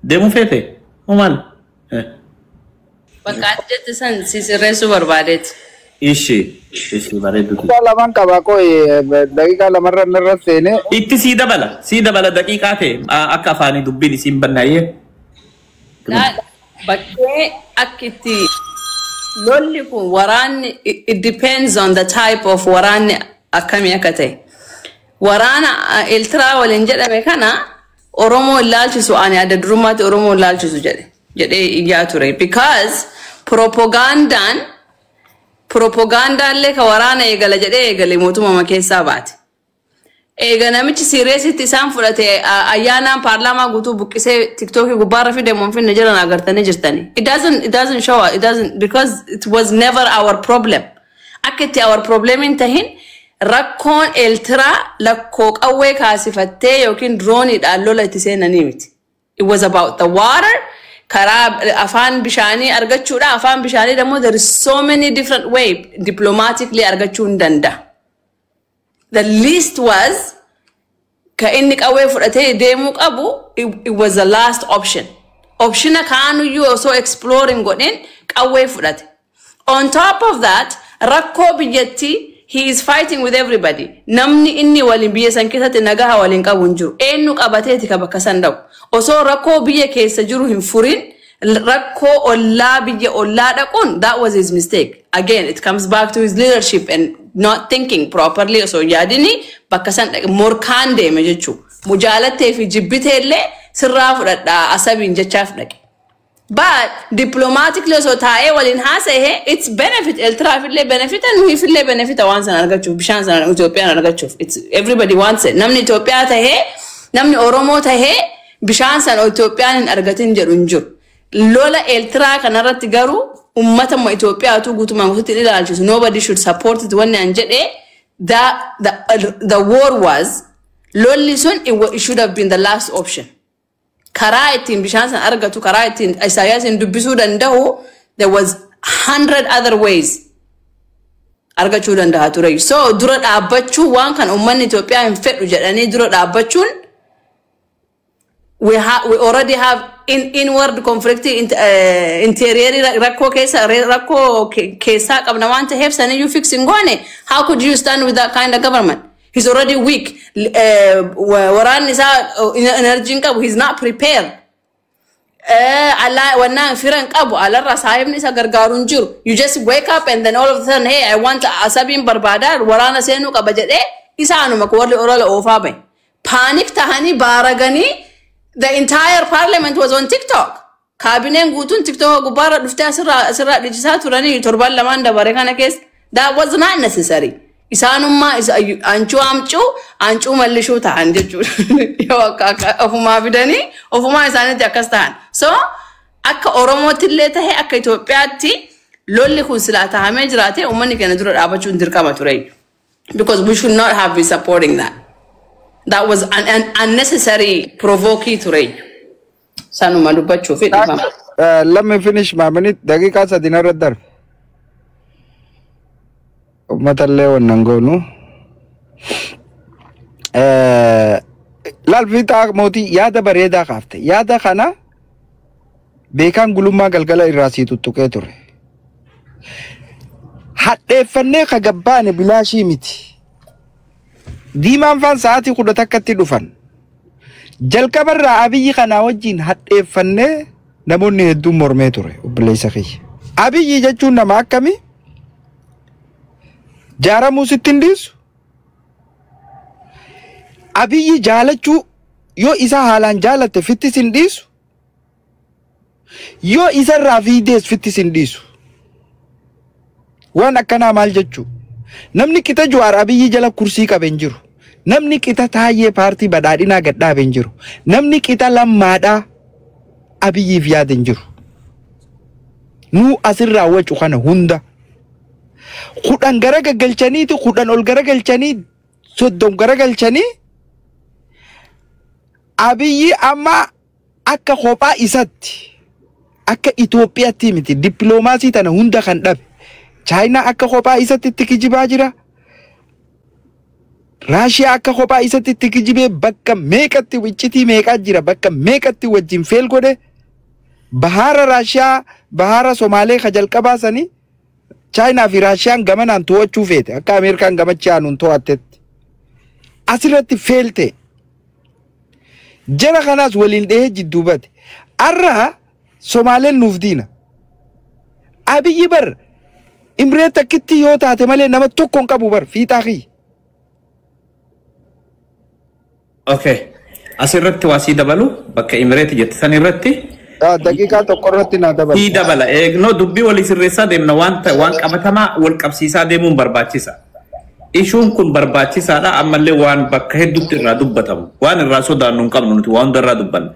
deemu feete maal bakka ajjetti san si sirreessuu barbaadeeti. Ishi bareedu. Lamaan qabaa koo daqiiqaa lamarra irra seene. Itti sii dabala daqiiqaa ta'e akka afaanii dubbiin isiin bannaayee. Bakkee akka itti lolli kun waraanni it depends on the type of waraanni akkamii akka ta'e. Waraana Eertiraa waliin jedhame kana Oromoo ilaalchisu ani adda durummaatti Oromoo ilaalchisu jedhee iyyaa ture because propagandaallee ka waraana eegala jedhee eegale mootummaa keessaa baate. Eega namichi sireesitti isaan fudhate ayyaanaan paarlaamaa guutuu buqqisee tiktookii gubbaarra fide moonfinne jiran agartanii jirtanii. It doesn't show it doesn't because it was never our problem. Akka itti our problem hin tahin rakkoon Eertiraa lakkoo qawwee kaasifattee yookiin drooniidhaan lola itti seenanii miti. It was about the water. Karaa afaan bishaanii argachuudha. Afaan bishaanii dammoo there is so many different way diplomatically argachuu hin danda'a. The least was ka inni qawwee fudhatee deemuu qabu it was the last option. Option kaanuyyuu osoo exploring godhin qawwee fudhate. On top of that rakkoo biyyattii he is fighting with everybody. Namni inni waliin biyya san keessatti nagaha waliin qabu hin jiru. Eenyu qabateeti ka bakka san dhaqu. Osoo rakkoo biyya keessa jiru hin furin rakkoo ollaa biyya ollaa dhaquun that was his mistake. Again it comes back to his leadership and not thinking properly. Osoo yaadini bakka san morkaan deeme jechuu. Mujaalattee fi jibbiteellee sirraa fudhadhaa asabiin jechaaf dhaqe. But diplomatically so tae walin haasa'e it's benefit Eertiraaf illee benefit and nuuf illee benefit waan san argachuuf bishaan san Itoophiyaan argachuuf it's everybody wants it. Namni Itoophiyaa tahee namni Oromoo tahee bishaan san Itoophiyaan hin argatin jedhu hin jiru. Lola Eertiraa kanarratti garuu ummata Itoophiyaatu guutumaan guutuutti ilaalchisu. Nobody should support it wanni an jedhee the war was lolli sun it should have been the last option. Karaa ittiin bishaan san argatu karaa ittiin Isaayyaasiin dubbisuu danda'u there was 100 other ways argachuu danda'a ture. So dura dhaabbachuu waan kan ummanni Itoophiyaa hin fedhu jedhanii dura dhaabbachuun we already have inward conflict interior rakko keessa qabna waan ta'eef saniyyuu fixing goone. How could you stand with that kind of government? He's already weak. Waraan isaa energy qabu. He's not prepared. Allah wanna firan qabu. Allah rasaayibni isa gargaarun jiru. You just wake up and then all of a sudden, hey, I want asabin barbada. Warana seenu qaba jedhe isaanuma warri orala oofaa bahe. Panic tahani baragani. The entire parliament was on TikTok. Kabineen guutuun TikTok gubbaarra dhuftee asirraa dhiichisaa turanii torban lamaan dabare kana keessa. That was not necessary. Isaanummaa ancuu mallishuu ta'an jechuudha. Ofumaa fidanii ofumaa isaaniitti akkas ta'an. So akka Oromootti illee tahe akka Itoophiyaatti lolli kun silaa tahamee jiraate uummanni keenya dura dhaabachuun dirqama ture. Because we should not have been supporting that. That was an unnecessary provoking ture. Sanuma dubbachuu fi dhifama. Let me finish my minute. Daqiiqaa sadii narra darbe. Uummatallee wannan goonu. Laal fiixaa mootii yaada bareedaa kaafte. Yaada kana beekaan gulummaa galgala irraa sii tuttuqee ture. Hadheeffannee ka gabbaane bilaashii miti. Diimaan faan sa'aatii 11tti dhufan. Jalqabarraa Abiyyi kanaa wajjin hadheeffannee namoonni hedduun mormee ture obboleessa kiyya. Abiyyi jechuun nama akkamii? Jaaramuu sitti hin dhiisu. Abiyyi jaalachuu yoo isa haalaan jaalatte fittis hin dhiisu. Yoo isarraa fiidees fittis hin dhiisu. Waan akkanaa maal jechuu? Namni qixa Jawaar Abiyyi jala kursii qabe hin jiru. Namni qixa Taayyee paartii badhaadhinaa gadhaabe hin jiru. Namni qixa Lammaadhaa Abiyyiif yaada hin jiru. Nuu asirraa wacu kana hunda. Kudhan gara galchaniiti kudhan ol gara galchanii soddom gara galchanii Abiyyi amma akka kophaa isatti akka Itoophiyaatti miti dippiloomaasii tana hunda kan dhabe. China akka kophaa isatti itti kijibaa jira. Russia akka kophaa isatti itti kijibee bakka meeqatti wiccitii meeqaa jira bakka meeqatti wajjin feel godhe. Bahara Russia bahara Somaalee ka jalqabaa sanii China fi Russian gamanaan to'achuu feete akka Ameerikaan gamachaanuun to'attetti. Asirratti feelte. Jara kanaas waliin dhehee jidduubate. Arraa Somaaleen nuuf diina. Abiyyi bar Imree takkitti yoo taate malee nama tokkoon qabu bar fiixaa kiyya. Okay. Asirratti waa sii dabalu bakka Imreeti jette san irratti. Daqiiqaa tokko irratti naa dabalu. Sii dabala. Eegnoo dubbii walii sirreessaa deemna waan qabatamaa wal qabsiisaa deemuun barbaachisa. Ishuun kun barbaachisaadha ammallee waan bakka hedduutti irraa dubbatamu. Waan irraa sodaannu hin qabnu nuti waan hundarraa dubbanna.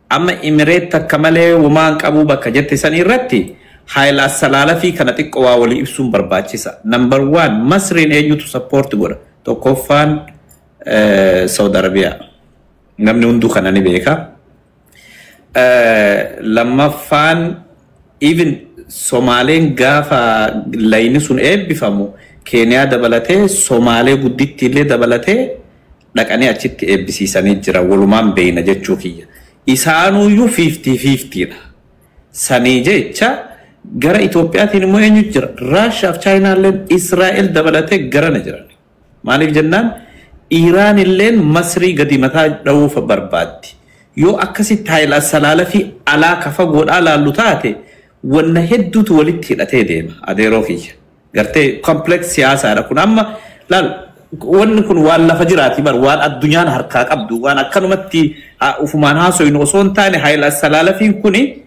Amma Imreet takka malee waan qabu bakka jette san irratti. Haila Salalafi kana xiqqoo waa walii ibsuun barbaachisa. Number 1 Masriin eenyutu support godha. Tokkoffaan Saudi Arabia. Namni hunduu kana ni beeka. Lammaffaan even Somaaleen gaafa layni sun eebbifamu Keenyaa dabalatee Somaalee gudditti illee dabalatee dhaqanii achitti eebbisiisanii jira walumaan beeyna jechuu kiyya. Isaanuyyuu 50-50dha. Sanii jecha gara Itoophiyaatiin immoo eenyu jira? Russia fi China illeen Israa'el dabalatee garana jiran. Maaliif jennaan Iraan illeen Masrii gadi mataa dha'uuf barbaaddi. Yoo akkasitti Haayila Salalafi alaa kafa godhaa laallu taate wanna hedduutu walitti hidhatee deema adeeroo kiyya. Gartee complex siyaasaadha kun amma laal wanni kun waan lafa jiraati bar waan addunyaan harkaa qabdu waan akkanumatti ufumaan haasoynu osoo hin taane Haayila Salalafiin kuni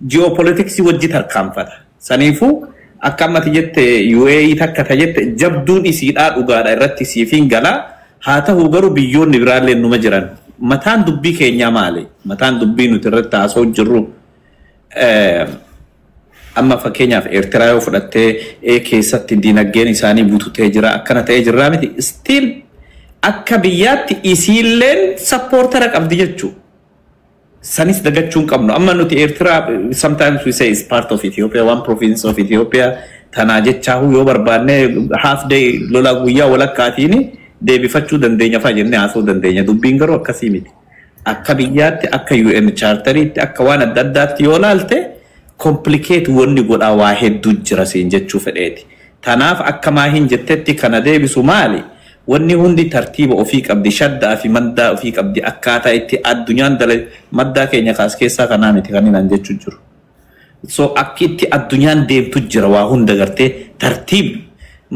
geopolitics wajjin tarkaanfata. Saniifuu akka ammati jette UAE takka ta jette jabduun isiidhaa dhugaadha irratti siifiin galaa haa ta'u garuu biyyoonni biraallee numa jiran mataan dubbii keenyaa maali? Mataan dubbii nuti irratti haasoo jirru amma fakkeenyaaf Eertiraa yoo fudhattee keessatti dinagdeen isaanii bututee jira akkana ta'ee jirraa miti still akka biyyaatti isiilleen supportera qabdi jechuu sanis dagachuun qabnu amma nuti Eertiraa sometimes we say it's part of Ethiopia one province of Ethiopia tanaa jechaa yoo barbaanne half day lola guyyaa walakkaatiini deebifachuu dandeenya fa'a jennee haasoo dandeenya dubbiin garuu akkasii miti akka biyyaatti akka UN charteriitti akka waan adda addaatti yoo laalte complicate wonni godhaa waa hedduu jira siin jechuu fedheeti. Tanaaf akka maa hin jettetti kana deebisu maali? Wanni hundi tartiiba ofii qabdi shaddaa fi maddaa ofii qabdi akkaataa itti addunyaan maddaa keenya kaas keessaa kanaa miti kan hin jechuu jiru. So akka itti addunyaan deemtu jira waa hunda gartee tartiib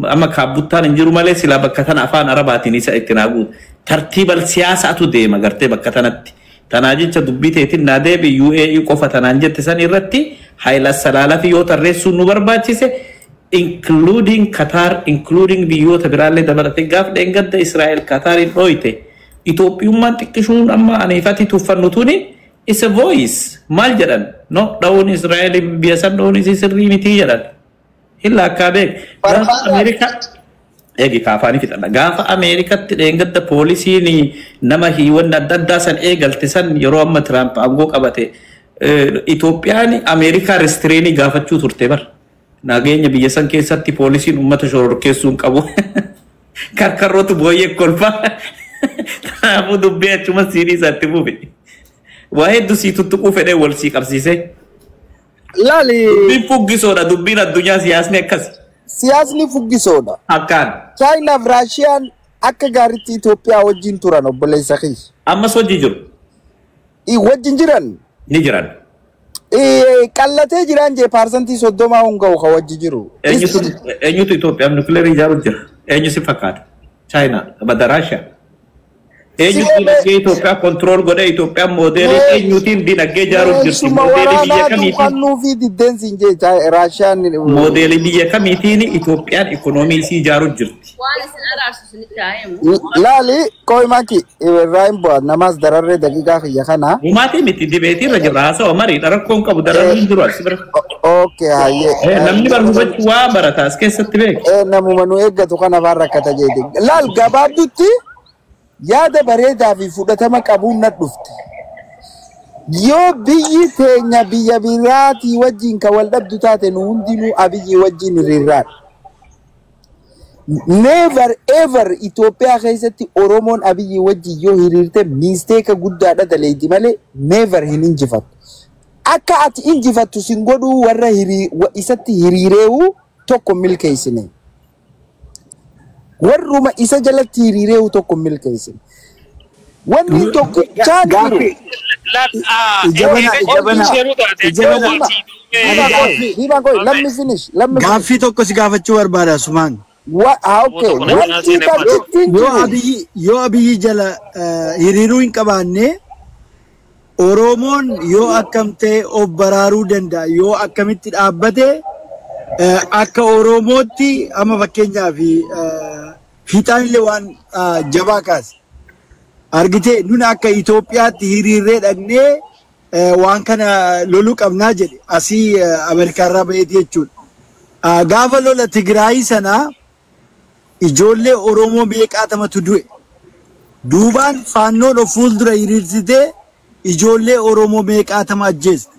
amma kaabuttaan hin jiru malee silaa bakka tana afaan arabaatiin isa itti naaguut tartiibal siyaasaatu deema gartee bakka tanatti. Tanaa jecha dubbii teetiin naa deebi UAE qofa tanaan jette san irratti Haayila Salaalafi yoo tarreessuun nu barbaachise including Qatar including biyyoota biraallee dabalatee gaaf dheengadda Israa'el Qatariin dhooyte Itoophiyummaan xiqqishuun amma aneefatti tuffannu tuni is a voice maal jedhan no dhawuun Israa'el biyya san dhawuun sirrii mitii jedhan illa akka beek Ameerikaa Egi kaafani fitana gaafa Ameerikatti dheengadda poolisiin nama hiiwan adda addaa san eegalte san yeroo amma Trump aangoo qabate Itoophiyaan Ameerikaa restreenii gaafachuu turte bar nageenya biyya san keessatti poolisiin uummata shororkeessuun qabu karkarrootu booyyee kolfaa kanaafuu dubbii achuma siinii isaatti buufe waa hedduu sii tuttuquu fedhee wal sii qabsiise Laali dubbiin fuggisoodha dubbiin addunyaa siyaasni akkasi. Siyaasni fuggisoodha. Akkaan. China fi Raashiyaan akka gaariitti Itoophiyaa wajjin turan obboleessa kee. Ammas hojii jiru. Wajjin jiran. Ni jiran. Qallatee jiran jee paarsantii 30 hunga'u ka wajji jiru. Eenyutu Itoophiyaan nukleerii ijaaruuf jira? Eenyu si fakkaata? China bada Raashiyaa. Eenyutu dinagdee Itoophiyaa kontrool godhee Itoophiyaan moodeelii eenyutiin dinagdee ijaaruuf jirti? Moodeelii biyya kamiitiin? Moodeelii biyya kamiitiin Itoophiyaan ikoonoomii isii ijaaruuf jirti? Laali qoymaaki Ibrahim Boad namas dararree daqiiqaa kiyya kana. Umaatii miti dibeetii irra jirra haasa'u mariidha rakkoon qabu dararree hin jiru as bira. Okay hayyee. Namni barbaachuu waa barata as keessatti beeku. Namuma nu eeggatu kana afaan rakkata jeeti. Laal gabaabdutti yaada bareedaa fi fudhatama qabuun na dhufte. Yoo biyyi teenya biyya biraatii wajjin ka wal dhabdu taate nu hundinuu abiyyi wajjin hiriirraadha. Never ever Itoophiyaa keessatti Oromoon abiyyi wajjin yoo hiriirte misteeka guddaadha daleeyti malee never hin injifattu. Akka ati injifattu sin godhuu warra isatti hiriireewu tokko milkeessine. Warruma isa jalatti hiriireewu tokko milkeessine. Wanni tokko chaanjiru. Let me finish. Gaaffii tokko si gaafachuu barbaada Sumaan. Okay. Yoo abiyyi jala hiriiruu hin qabaanne Oromoon yoo akkamtee of baraaruu danda'a yoo akkamitti dhaabbate akka Oromootti amma fakkeenyaaf fiixaan illee waan jabaa kaase argite nun akka Itoophiyaatti hiriirree dhagnee waan kana loluu qabnaa jedhe asii Ameerikaarraa ba'eeti jechuudha. Gaafa lola Tigraayii sanaa ijoollee Oromoo meeqaatamatu du'e. Duubaan faannoon of fuuldura hiriirsitee ijoollee Oromoo meeqaatama ajjeeste.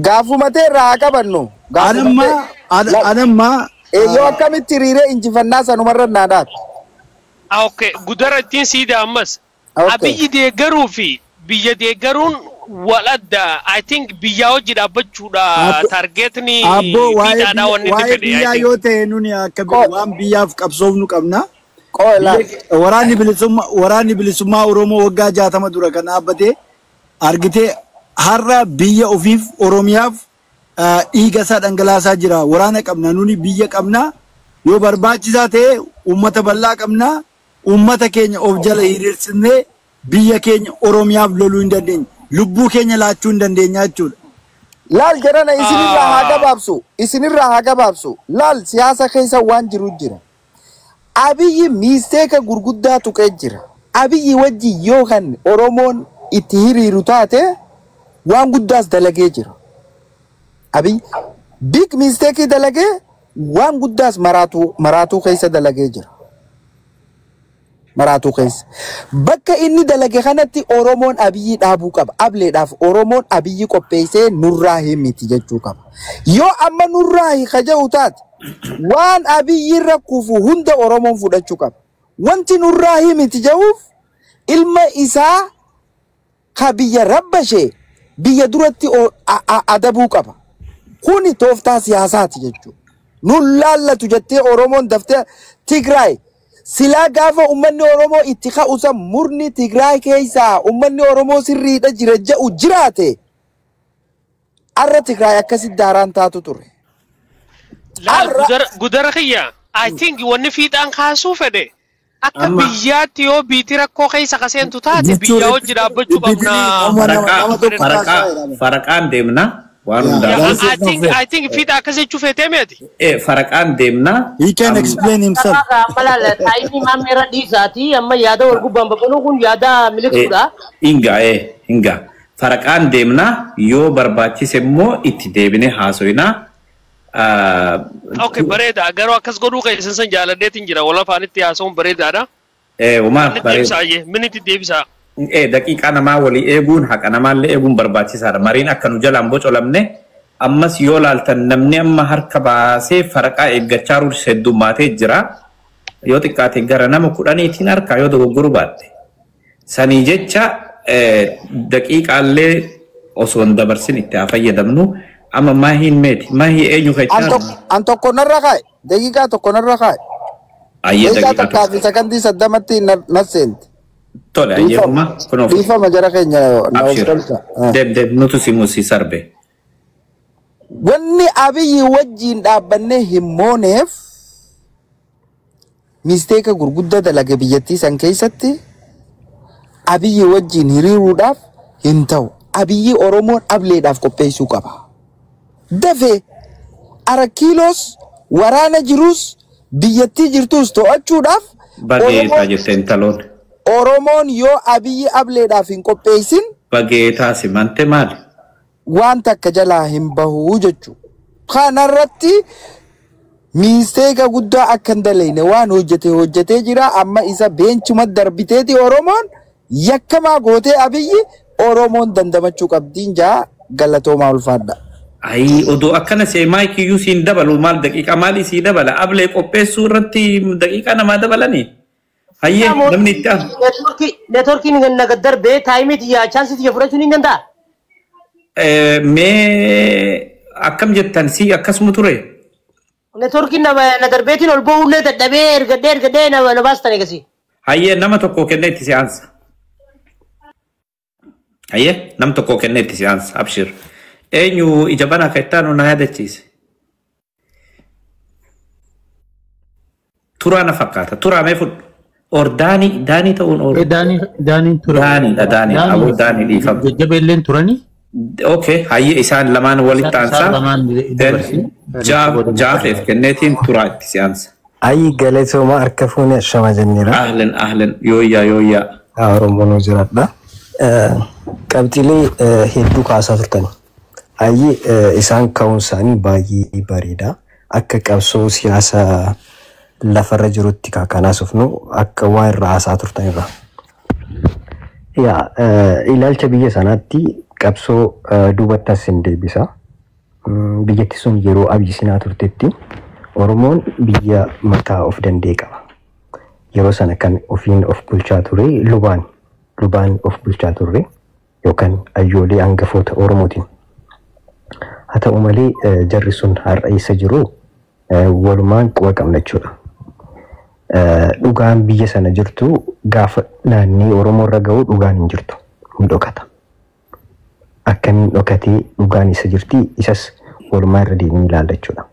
Gaafuma irraa haa qabannu. Anammaa yoo akkamitti hiriiree injifannaa sanumarra naadhaatu. Okay, gudara ittiin siida ammas. Abiyyi deeggaruu fi biyya deeggaruun waladda I think biyya hojii dhaabbachuudha targeetni biyyaadhaa wanni itti fedhe. Biyyaa yoo ta'e nuni akka waan biyyaaf qabsoofnu qabna. Waraanni bilisummaa Oromoo waggaa 60 dura kan dhaabbate argitee har'a biyya ofiif Oromiyaaf dhiiga isaa dhangalaasaa jira. Waraana qabna nuni biyya qabna yoo barbaachisaa ta'e uummata bal'aa qabna. Uummata keenya of jala hiriirsisnee biyya keenya Oromiyaaf loluu hin dandeenye. Lubbuu keenya laachuu hin dandeenya jechuudha. Laal jedhana isinirraa haa gabaabsu. Laal siyaasa keessa waan jiru jira. Abiyyi miisteeka gurguddaa tuqee jira. Abiyyi wajji yoo kan Oromoon itti hiriiru taate waan guddaas dalagee jira. Abiy big mistake dalagee waan guddaas maraatuu keessa dalagee jira. Maraatuu keessa. Bakka inni dalage kanatti Oromoon Abiyyi dhaabuu qaba. Ableedhaaf Oromoon Abiyyi qopheessee nurraa himiti jechuu qaba. Yoo amma nurraa kaja'u taate waan Abiyyi irra kufu hunda Oromoon fudhachuu qaba. Wanti nurraa himiti ja'uuf ilma isaa ka biyya rabbashee biyya duratti adabuu qaba. Kuni tooftaa siyaasaati jechuudha. Nun laallatu jettee Oromoon daftee Tigraay silaa gaafa ummanni Oromoo itti ka'usa murni Tigraay keessaa ummanni Oromoo sirriidha jira ja'u jiraate arra Tigraay akkasitti daaraan taatu ture. Gudara kiyya I think wanni fiixaan kaasuu fedhe akka biyyaatti yoo biitii rakkoo keessa kaseentu taate biyya hojii dhaabbachuu qabna. Faraqaan deemna. I think fiixaa akkasii jechuu feetee meeti. Faraqaan deemna. He can explain himself. Malala taayini maamera dhiisaati amma yaada wal gubbaan babaluu kun yaada miliqsuudha. Inga. Faraqaan deemna yoo barbaachise immoo itti deebine haasoyna. Okay, bareeda. Garuu akkas godhuu keessan san jaaladheetiin jira. Wal afaanitti haasa'uun bareedaadha. Umaar bareeda. Miniti deebisaa. Daqiiqaa namaa walii eeguun haqa namaallee eeguun barbaachisaadha. Mariin akka nu jalaan bocolamne ammas yoo laaltan namni amma harka baasee faraqaa eeggachaa ruus heddummaatee jira. Yoo xiqqaate gara nama 10 harkaa yoo dogoggoruu baatte. Sanii jecha daqiiqaallee osoo hin dabarsin itti haa fayyadamnu. Amma maahiin meeti. Maahii eenyu kachaa? An tokko narra kaa'e. Daqiiqaa tokko narra kaa'e. Daqiiqaa takkaa fi sakandii 8 nasseenti. Tole ayyemma kunuuf. Dhiifama jara keenya na ofdalcha. Deeb nutu simusi sarbe. Wanni Abiyyi wajjiin dhaabbannee himmooneef misteeka gurguddaa dalage biyyattii san keessatti Abiyyi wajjiin hiriiruudhaaf hin ta'u. Abiyyi Oromoon ableedhaaf qopheessuu qaba. Dafee Arakiilos waraana jirus biyyattii jirtus to'achuudhaaf bageetaa jetteen taloon. Oromoon yoo Abiyyi ableedhaaf hin qopheessin bageetaa simante maali? Waan takka jalaa hin bahu jechuudha. Kanarratti misteeka guddaa akka hin dalayne waan hojjetee jira amma isa beenchuma darbiteeti Oromoon yakkamaa gootee Abiyyi Oromoon dandamachuu qabdiin jaa galatoomaa ulfaadha. Ay odoo akkana see maayikiyyuu siin dabalu maal daqiiqa maalii sii dabala ablee qopheessuu irratti daqiiqa namaa dabalanii. Hayyee namni itti aanu. Neetworkiin naga darbee taayimii yaa chaansiitii fudhachuun hin danda'a. Mee akkam jettan si akkasuma ture? Neetworkiin na darbeetiin ol ba'uullee dadhabee ergadee na baastan eegasi. Hayyee nama tokko kennee itti si'aansa. Hayyee nama tokko kennee itti si'aansa abshir. Eenyu ija banaa akka itti aanu na yaadachiise. Turaa na fakkaata. Turaa mee fudhu. Or daanii ta'uun oolu. Daaniin tura. Daanii aboo daanii dhiifama. Jajjabeelleen turanii. Okay, hayyee isaan lamaan walitti aansaa. Jaafeef kenneetiin turaa itti si'aansa. Ayi galatooma harka fuunee shama jenneera. Ahlen yooyyaa. Oromoon jiraadha. Qabxiilee hedduu kaasaa turtani. Ayi isaan ka'uun isaanii baay'ee bareeda. Akka qabsoo siyaasa lafarra jirutti kaakanaasuufnu akka waan irraa haasaa turtanirra. Ilaalcha biyya sanaatti qabsoo duubattas hin deebisa. Biyyatti sun yeroo Abiyyi sinaa turtetti Oromoon biyya mataa of danda'e qaba. Yeroo sana kan ofiin of bulchaa ture lubaan of bulchaa turre yookaan ayyoolee hangafoota Oromootiin. Haa ta'u malee jarri sun har'a eessa jiru walumaan quba qabna jechuudha. Dhugaan biyya sana jirtu gaafa naannii Oromoo irra ga'u dhugaan hin jirtu hin dhokata. Akkamiin dhokatee dhugaan isa jirti isas walumaa irra deemee ilaalla jechuudha.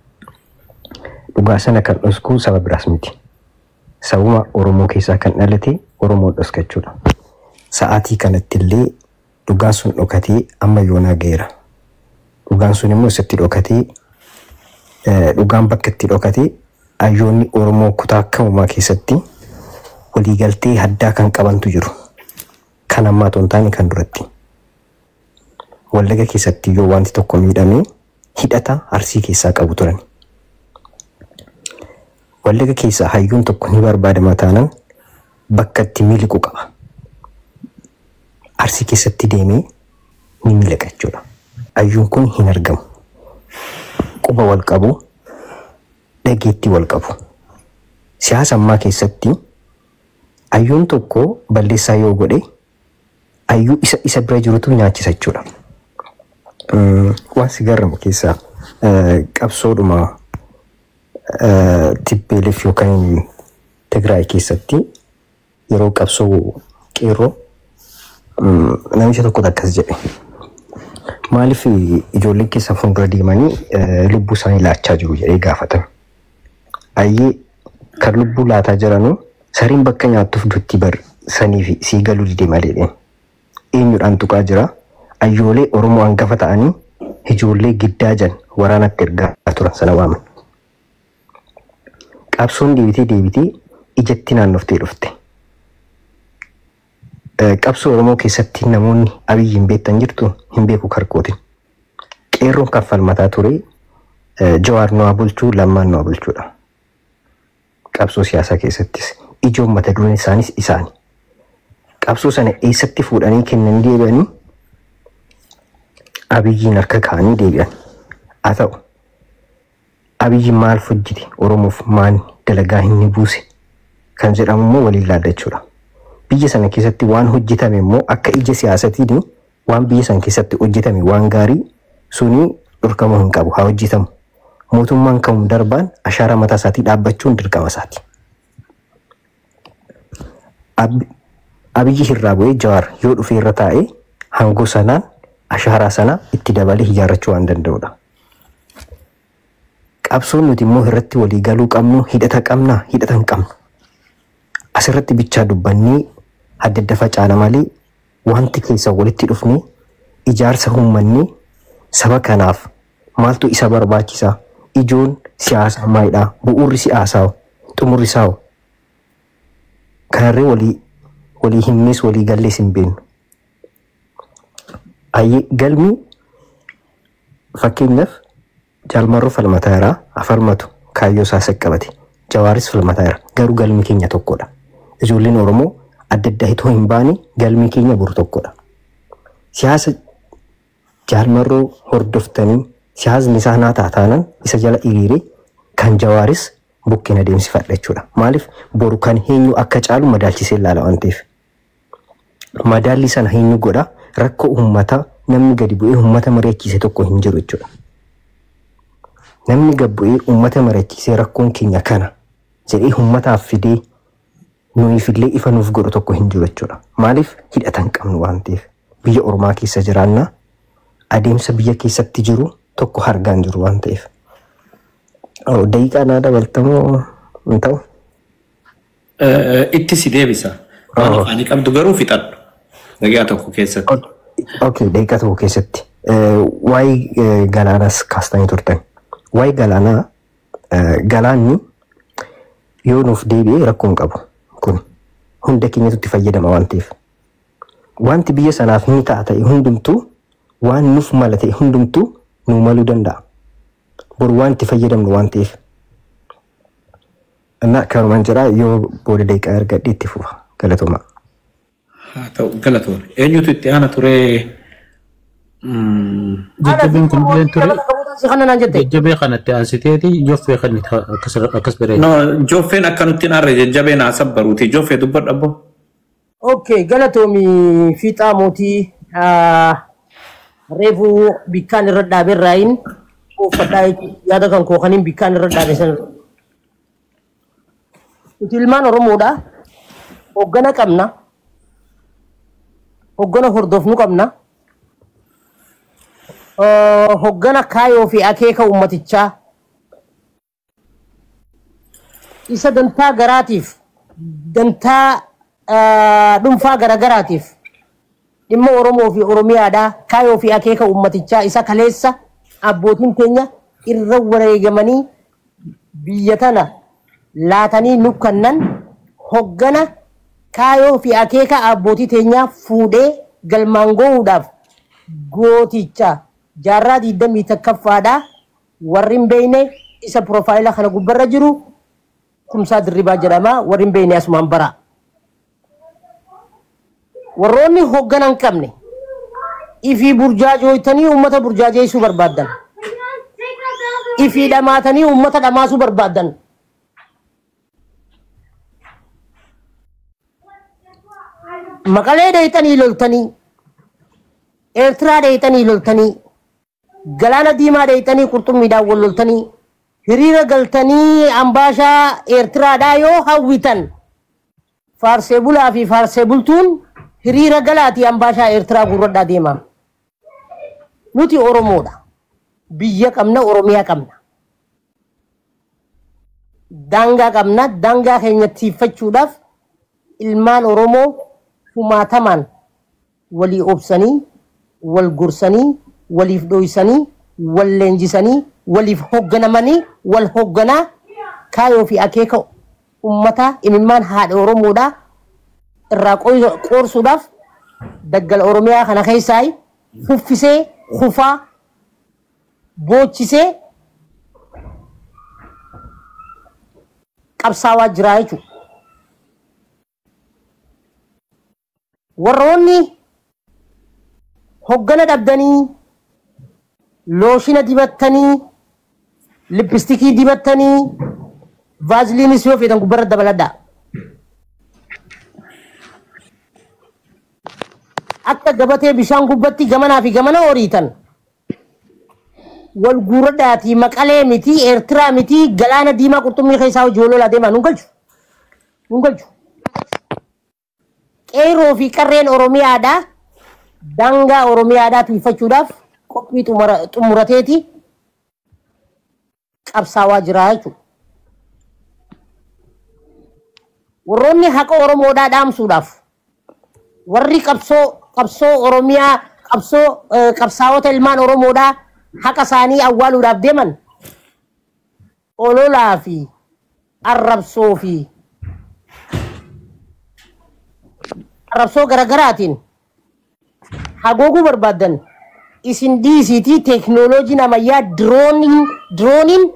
Dhugaa sana kan dhosku saba biraas miti. Sabuma Oromoo keessaa kan dhalate Oromoo dhoska jechuudha. Sa'aatii kanatti illee dhugaan sun dhokatee amma yoonaa ga'eera. Dhugaan sun immoo isatti dhokatee dhugaan bakka itti dhokatee ayyoonni Oromoo kutaa akka uumaa keessatti waliigaltee addaa kan qabantu jiru. kan ammaa tontaani kan duratti. Wallagga keessatti yoo wanti tokko miidhamee hidhata Arsii keessaa qabu turan. Wallagga keessaa hayyuun tokko ni barbaadama taanaan bakka itti miliqu qaba. Arsii keessatti deemee ni miliqa jechuudha. Hayyuun kun hin argamu. Quba wal qabu, dhageetti wal qabu. Siyaasa ammaa keessatti hayyuun tokko balleessaa yoo godhe hayyuu isa bira jirutu nyaachisa jechuudha. Waan si garramu keessaa qabsoodhuma TPLF yookaan Tigraay keessatti yeroo qabsoo qeerroo namicha tokko akkas jedhe. Maaliif ijoolleen keessa fuuldura deemanii lubbuu isaanii laachaa jiru jedhee gaafatan. Ayyee kan lubbuu laataa jiranuu sariin bakka nyaattuuf dutti bar sanii fi sii galuu didee malee. Eenyudhaan tuqaa jira. Ayyoolee Oromoo hangafa ta'anii ijoollee giddaa jan waraanatti ergaa turan sana waaman. Qabsoon deebitee ijatti naannoftee dhufte. Qabsoo Oromoo keessatti namoonni Abiyyiin beektan jirtu hin beeku karkootin. Qeerroon kan falmataa ture Jawaar nu haa bulchuu, Lammaan nu haa bulchuudha. Qabsoo siyaasaa keessattis ijoon mata dureen isaanis isaani. Qabsoo sana eessatti fuudhanii kennan deebi'anii Abiyyiin harka kaanii deebi'an. Haa ta'u Abiyyiin maal hojjete Oromoof maal dalagaa inni buuse kan jedhamu immoo waliin laaddachuudha. Biyya sana keessatti waan hojjetame immoo akka ija siyaasatiin waan biyya sana keessatti hojjetame waan gaarii suni dhorkamuu hin qabu haa hojjetamu. Mootummaan kamuu darbaan ashaara mataa isaatii dhaabbachuun dirqama isaati. Abiyyi irraa bu'ee Jawaar yoo dhufee irra taa'ee hangoo sanaan ashaaraa sana itti dabalee ijaarrachuu waan danda'udha. Qabsoon nuti immoo irratti walii galuu qabnu hidhata qabna hidhata hin qabnu. Asirratti bichaa dubbannee adda adda facaana malee wanti keessa walitti dhufne ijaarsa uummannee saba kanaaf maaltu isa barbaachisa ijoon siyaasaa maalidha bu'uurri siyaasaa xumurri isaa kanarree walii himnes walii gallees hin beeknu. Galmi fakkeenyaaf Jaalmarroo falmataa irraa afarmatu kaayyoo isaa saqqabate Jawaaris falmataa irra garuu galmi keenya tokkodha. Ijoolleen Oromoo adda adda hitoo hin baane galmi keenya buru tokkodha. Siyaasa Jaalmarroo hordoftanii siyaasni isaa naa taataanan isa jala hiriiree kan Jawaaris bukkeen adeemsifadha jechuudha. Maaliif boru kan eenyu akka caalu madaalchisee ilaala waan ta'eef. Madaalli sana eenyu godha rakkoo uummataa namni gadi bu'ee uummata mari'achiise tokko hin jiru jechuudha. Namni gadi bu'ee uummata mari'achiisee rakkoon keenya kana jedhee uummataaf fidee nuufillee ifa nuuf godhu tokko hin jiru jechuudha. Maaliif hidhata hin qabnu waan ta'eef biyya ormaa keessa jiraanna adeemsa biyya keessatti jiru tokko hargaan jiru waan ta'eef. Daqiiqaa naa dabaltamoo hin ta'u? Itti si deebisa. Waan afaanii qabdu garuu fixadhu. Daqiiqaa tokko keessatti. Okay, daqiiqaa tokko keessatti. Waa'ee galaanaas kaastanii turtan. Waa'ee galaanaa galaanni yoo nuuf deebi'ee rakkoon qabu kun hunda keenyatu itti fayyadama waan ta'eef. Wanti biyya sanaaf ni ta'a ta'e hundumtuu waan nuuf mala ta'e hundumtuu nuu maluu danda'a. Boru waan itti fayyadamnu waan ta'eef. Innaa kanumaan jira yoo booda daqiiqaa argadhe itti fufa galatoomaa. Haa ta'u galatoon eenyutu itti aana turee jajjabeen kun illee ture jajjabee kanatti ansiteeti joffee kan akkas biree. No joffeen akkanutti naarre jajjabeen haa sabbaruuti joffee dubbadha abbo. Okay, galatoomi fiixaa mootii reefu bikkaan irra dhaabee raayin uffadhaa yaada kan kookaniin bikkaan irra dhaabee sana. Nuti ilmaan Oromoodha. Hoggana qabna. Hoggana hordofnu qabna. Hoggana kaayoo fi akeeka ummatichaa isa dantaa garaatiif dantaa dhuunfaa garagaraatiif dhimma Oromoo fi Oromiyaadhaa kaayoo fi akeeka ummatichaa isa kaleessa abbootiin keenya irra wareegamanii biyya tana laatanii nukkannan hoggana kaayoo fi akeeka abbootii teenyaa fuudhee galmaan ga'uudhaaf gooticha jaarraa 21ffaadha warri hin beekne isa profaayila kana gubbarra jiru Kumsaa Dirribaa jedhama warri hin beekne asumaan bara warroonni hoogganan qabne ifii burjaajooytanii uummata burjaajeessuu barbaadan ifii dhamaatanii uummata dhamaasuu barbaadan Maqalee deeytanii loltanii Eertiraa deeytanii loltanii Galaana Diimaa deeytanii qurxummiidhaan wal loltanii hiriira galtanii ambaashaa Eertiraadhaa yoo hawwitan faarsee bulaa fi faarsee bultuun hiriira galaatii ambaashaa Eertiraa gurradhaa deema. Nuti Oromoodha. Biyya qabna Oromiyaa qabna. Daangaa qabna daangaa keenya tiifachuudhaaf ilmaan Oromoo humaatamaan walii obsanii wal gursanii waliif dhoysanii wal leenjisanii waliif hoogganamanii wal hoogganaa kaayoo fi akeeka ummata imimmaan haadha Oromoodha irraa qoorsuudhaaf daggala Oromiyaa kana keessaa huffisee hufaa boochisee qabsaawaa jira jechuudha. Warroonni hoggana dhabdanii looshina dibattanii lippistikii dibattanii vaaziliinis yoo feetan gubbarra dabaladhaa. Akka gabatee bishaan gubbatti gamanaa fi gamana horiitan wal guuradhaatii Maqalee miti Eertiraa miti Galaana Diimaa qurxummii keessaa hojii wal lolaa deemaa nun galchu. Qeerroo fi qarreen Oromiyaadhaa daangaa Oromiyaadhaa tiifachuudhaaf qophii xumurateeti qabsaawaa jira jechuudha. Warroonni haqa Oromoodhaa dhaamsuudhaaf warri qabsoo Oromiyaa qabsaawota ilmaan Oromoodhaa haqa isaanii awwaaluudhaaf deeman ololaa fi arrabsoo garagaraatiin hagooguu barbaadan isin dhiisiitii teeknooloojiin ammayyaa dirooniin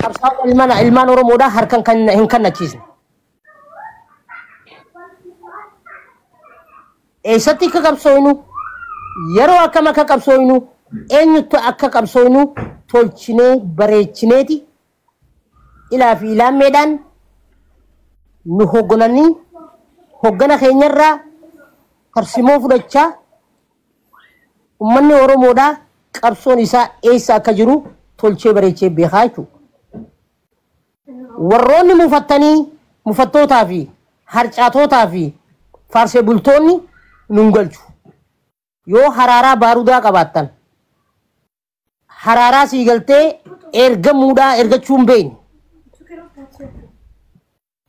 qabsaa'ota ilmaan Oromoodhaa harkaan hin kannachiisne. Eessatti akka qabsooynu yeroo akkam akka qabsooynu eenyutti akka qabsooynu tolchinee bareechineeti ilaa fi ilaammeedhaan nu hooggananii hoggana keenyarraa tarsimoo fudhachaa ummanni Oromoodhaa qabsoon isaa eessa akka jiru tolchee bareechee beekaa jechuudha. Warroonni mufattootaa fi harcaatootaa fi faarsee bultoonni nun galchu. Yoo haraaraa baarudaa qabaattan haraaraa sii galtee ergachuu hin beekne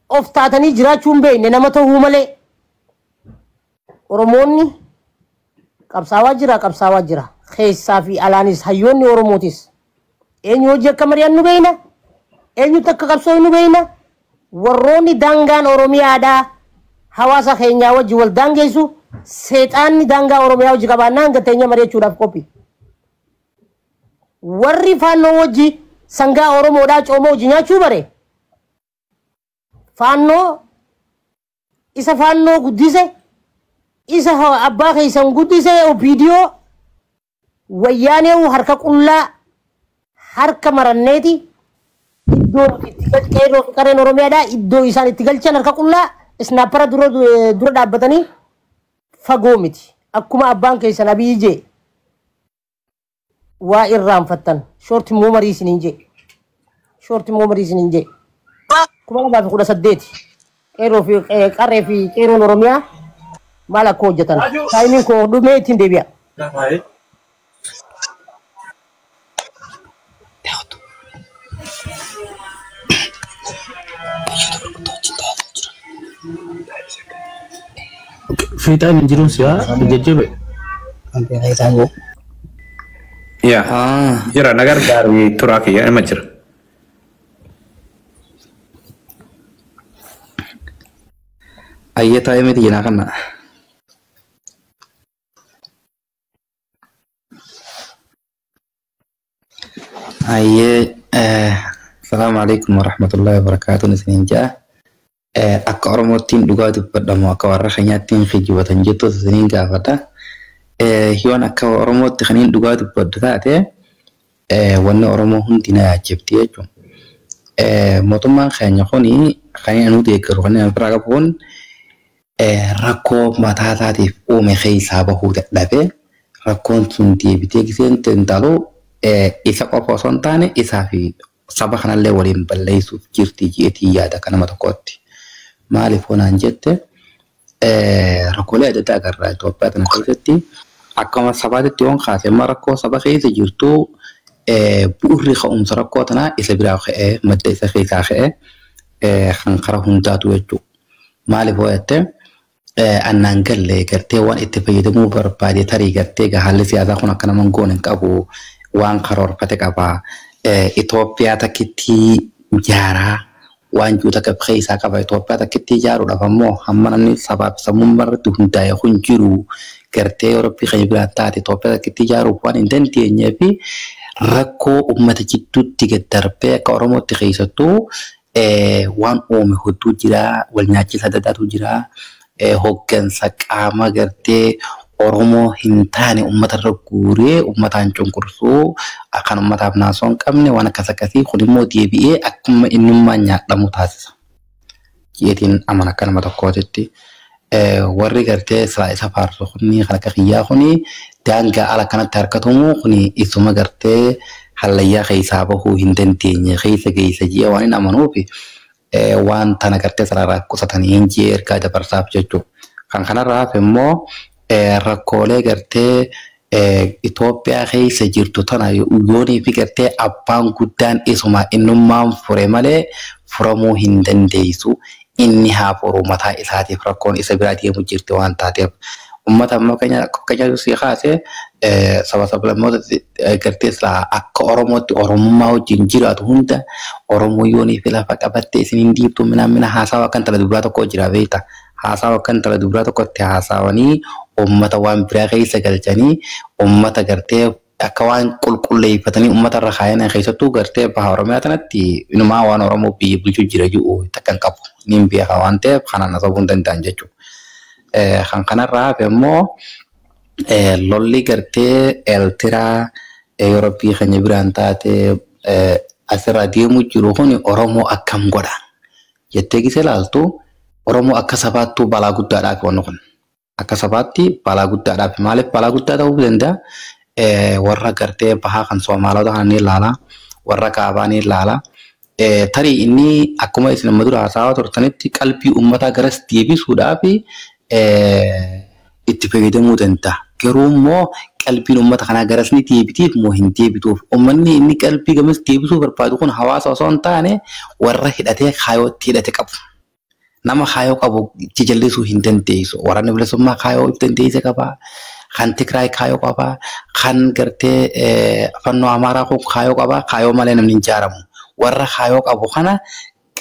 of taatanii jiraachuu hin beekne nama ta'uu malee Oromoonni qabsaawaa jira keessaa fi alaanis hayyoonni Oromootis eenyu hojii akka mari'an nu beekna eenyutti akka qabsoo nu beekna warroonni daangaan Oromiyaadhaa hawaasa keenyaa wajji wal daangeessu seexaanni daangaa Oromiyaa wajji qabaannaan gateenya mari'achuudhaaf qophii. Warri faannoo wajji sangaa Oromoodhaa coomoo wajji nyaachuu bare faannoo isa faannoo guddise isa abbaa keessan guddise viidiyoo wayyaanee harka qullaa harka maranneeti iddoo itti qeerroo fi qarreen Oromiyaadhaa iddoo isaan itti galchan harka qullaa isnaappara dura dhaabbatanii fagoo miti akkuma abbaan keessan Abiy jee waa irraanfattan shorti immoo marii isiniin jee kuma 2018 qeerroo fi qarree fi qeerroon Oromiyaa maal akka hojjetan taayimiin koo dhumee ittiin deebi'a. Fiixaan injiruun siyaa jajjabe. Ya, jira nagar dari Turaki ya, emang jira. Ayya taa'ee miti jenaa kana. Ayya Assalamu alaikum warahmatullahi wabarakatuh isiniin jaa. Akka Oromootiin dhugaa dubbadhamu akka warra keenyaattiin kijibatan jettu isiniin gaafadha. Yoon akka Oromootti kaniin dhugaa dubbaddu taate wanni Oromoo hundi na yaachifti jechuudha. Mootummaan keenya kuni kaniin nuti eeggaru kaniin biraa qabuun rakkoo mataa isaatiif uume keessaa bahuu dadhabee rakkoon sun deebitee giseen tentaaluu isa qofa osoo hin taane isaa fi saba kanallee waliin balleessuuf jirti jeetii yaada kanama tokkotti. Maaliif onaan jette rakkoolee adda addaa agarraa Itoophiyaa tana keessatti akkuma sabaatitti yoon kaase amma rakkoo saba keessa jirtu bu'urri ka'umsa rakkoo tanaa isa biraa ka'ee madda isa keessaa ka'ee kan karaa hundaatu jechuudha. Maaliif ooyatte annaan galle gartee waan itti fayyadamuu barbaade tarii gartee haalli siyaasaa kun akka naman goone hin qabu waan karoorfate qaba. Itoophiyaa takkitti jaaraa waan juuta keessaa qaba. Itoophiyaa takkitti jaaruudhaaf ammoo hamma namni sabaaf sammuu irratti hundaa'e kun jiru gartee Yurooppii kan biraan taate Itoophiyaa takkitti jaaruuf waan hin dandeenyee fi rakkoo uummata jidduutti gad darbee akka Oromootti keessattuu waan uume hedduu jira, wal nyaachisa adda addaatu jira, hoggansa qaama gartee Oromoo hin taane uummatarra guuree uummataan cunqursuu akkan uummataaf naasoo hin qabne waan akkas akkasii kun immoo deebi'ee akkuma innummaan nyaadhamu taasisa. Jeetiin amana akka nama tokkootitti warri gartee isa faarsu kuni kan akka kiyyaa kuni daangaa ala kanatti harkatumu kuni isuma gartee hallayyaa keessaa bahuu hin dandeenye keessa geessa jee waan hin amanuufi waan tana gartee sarara qusatanii hin jee ergaa dabarsaaf jechuudha. Kan kanarraaf immoo rakkoolee gartee Itoophiyaa keessa jirtu tana yoonii fi gartee abbaan guddaan isuma innummaan fure malee furamuu hin dandeessu. Inni haa furu mataa isaatiif rakkoon isa biraa deemu jirti waan taateef. Uummata ammoo keenya si kaase saba sablammoota gartee akka Oromootti Oromummaa wajjin jiraatu hunda Oromoo yoonii fi lafa qabattee isiniin diibtu mina haasawa akka intala dubiraa tokko jira beekta. Haasawa akka intala dubiraa tokkotti haasawanii uummata waan biraa keessa galchanii uummata gartee akka waan qulqulleeffatanii uummata irra kaayanii keessattuu gartee baha Oromiyaa tanatti inumaa waan Oromoo biyya bulchuu jira jiru takkan qabu. Nin beeka waan ta'eef kanaan asabuu hin danda'an jechuudha. Kan kanarraa hafe immoo lolli gartee Eertiraa Yurooppii keenya biraan taate asirraa deemu jiru kun Oromoo akkam godha jettee gisee ilaaltu Oromoo akka sabaattuu balaa guddaadhaaf wanni kun. Akka sabaatti balaa guddaadhaaf maaliif balaa guddaa ta'uu danda'a? Warra gartee bahaa kan Soomaalota kan ni ilaala, warra kaabaa ni ilaala. Tarii inni akkuma isin amma dura haasawaa turtanitti qalbii uummataa garas deebisuudhaaf itti fayyadamuu danda'a. Garuu immoo qalbiin uummata kanaa garas ni deebitiif moo hin deebituuf. Uummanni inni qalbii gamas deebisuu barbaadu kun hawaasa osoo hin taane warra hidhatee kaayootti hidhate qabu. Nama kaayoo qabu jallisuu hin dandeessu. Waraanni bilisummaa kaayoo dandeesse qaba. Kan Tigraay kaayoo qaba. Kan gartee fannoo Amaaraa kun kaayoo qaba. Kaayoo malee namni hin ijaaramu. Warra kaayoo qabu kana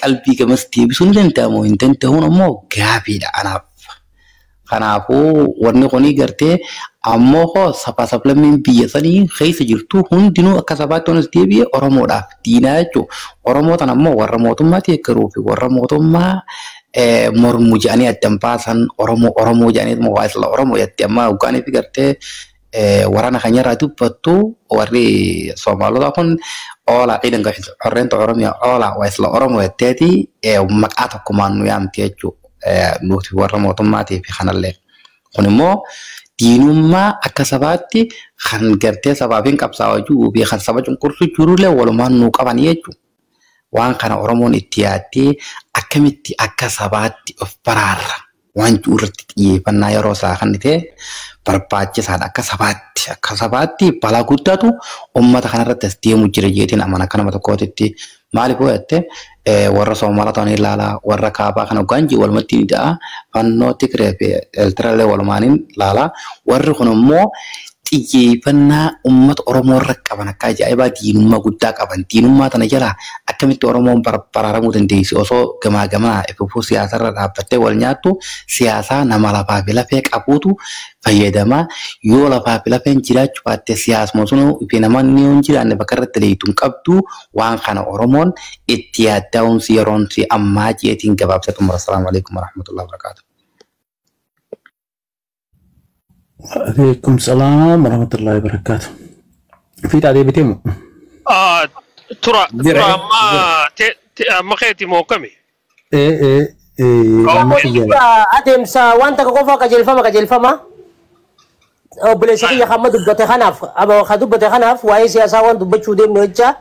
qalbii gamas deebisuu ni danda'amu hin danda'uun immoo gaafiidha anaaf. Kanaafuu wanni kuni gartee ammoo koo saba sablammiin biyya sanii keessa jirtu hundinuu akka sabaatti onis deebi'ee Oromoodhaaf diinaa jechuudha. Oromoo tan ammoo warra mootummaatti eeggaruu fi warra mootummaa mormu jedhanii addan baasan Oromoo jedhanii waa isla Oromoo jettee amma hoggaanii fi gartee waraana keenyarraa dubbattu warri Soomaalota kun oolaa qiidan gaafisa warreen Oromiyaa oolaa waa isla Oromoo jetteeti maqaa tokkumaan nu yaamti jechuudha. Nuti warra mootummaatii fi kanallee. Kun immoo diinummaa akka sabaatti kan gartee sabaafiin qabsaa'aa jiruu fi kan saba cunqursuu jirullee walumaan nuu qaban jechuudha. Waan kana Oromoon itti yaaddee akkamitti akka sabaatti of baraarra waan jiru irratti xiyyeeffannaa yeroo isaa kan ta'e barbaachisaadha akka sabaatti balaa guddaatu uummata kanarratti as deemu jira jeetiin amana akka nama tokkootitti maaliif ooyatte warra Soomaalota ni ilaala warra kaabaa kan hoggaanjii walumatti ni da'a fannoo Tigree fi Eertiraallee walumaaniin ilaala warri kun immoo xiyyeeffannaa uummata Oromoo irra qaban akka ajaa'ibaa diinummaa guddaa qaban diinummaa tana jala akkamitti Oromoon baraaramuu dandeessi osoo gamaa gamaa ifufuu siyaasarra dhaabbattee wal nyaattu siyaasaa nama lafaa fi lafee qabuutu fayyadamaa yoo lafaa fi lafeen jiraachuu baatte siyaasuma sun ifi namoonni yoo hin jiraanne bakka irratti leeyituun qabdu waan kana Oromoon itti yaaddaa'umsi yeroonsi ammaa jeetiin gabaabsatu. Assalaamu alaikum warahmatullahi wabarakatuh. Waalaikum salam warahmatullahi wabarakatuh. Fi taatee biteemu? Tura amma keeti moo kami? Adeemsa wanta qofa qajeelfama. Obboleessa kiyya hamma dubbate kanaaf waa'ee siyaasaa waan dubbachuu deemnu jecha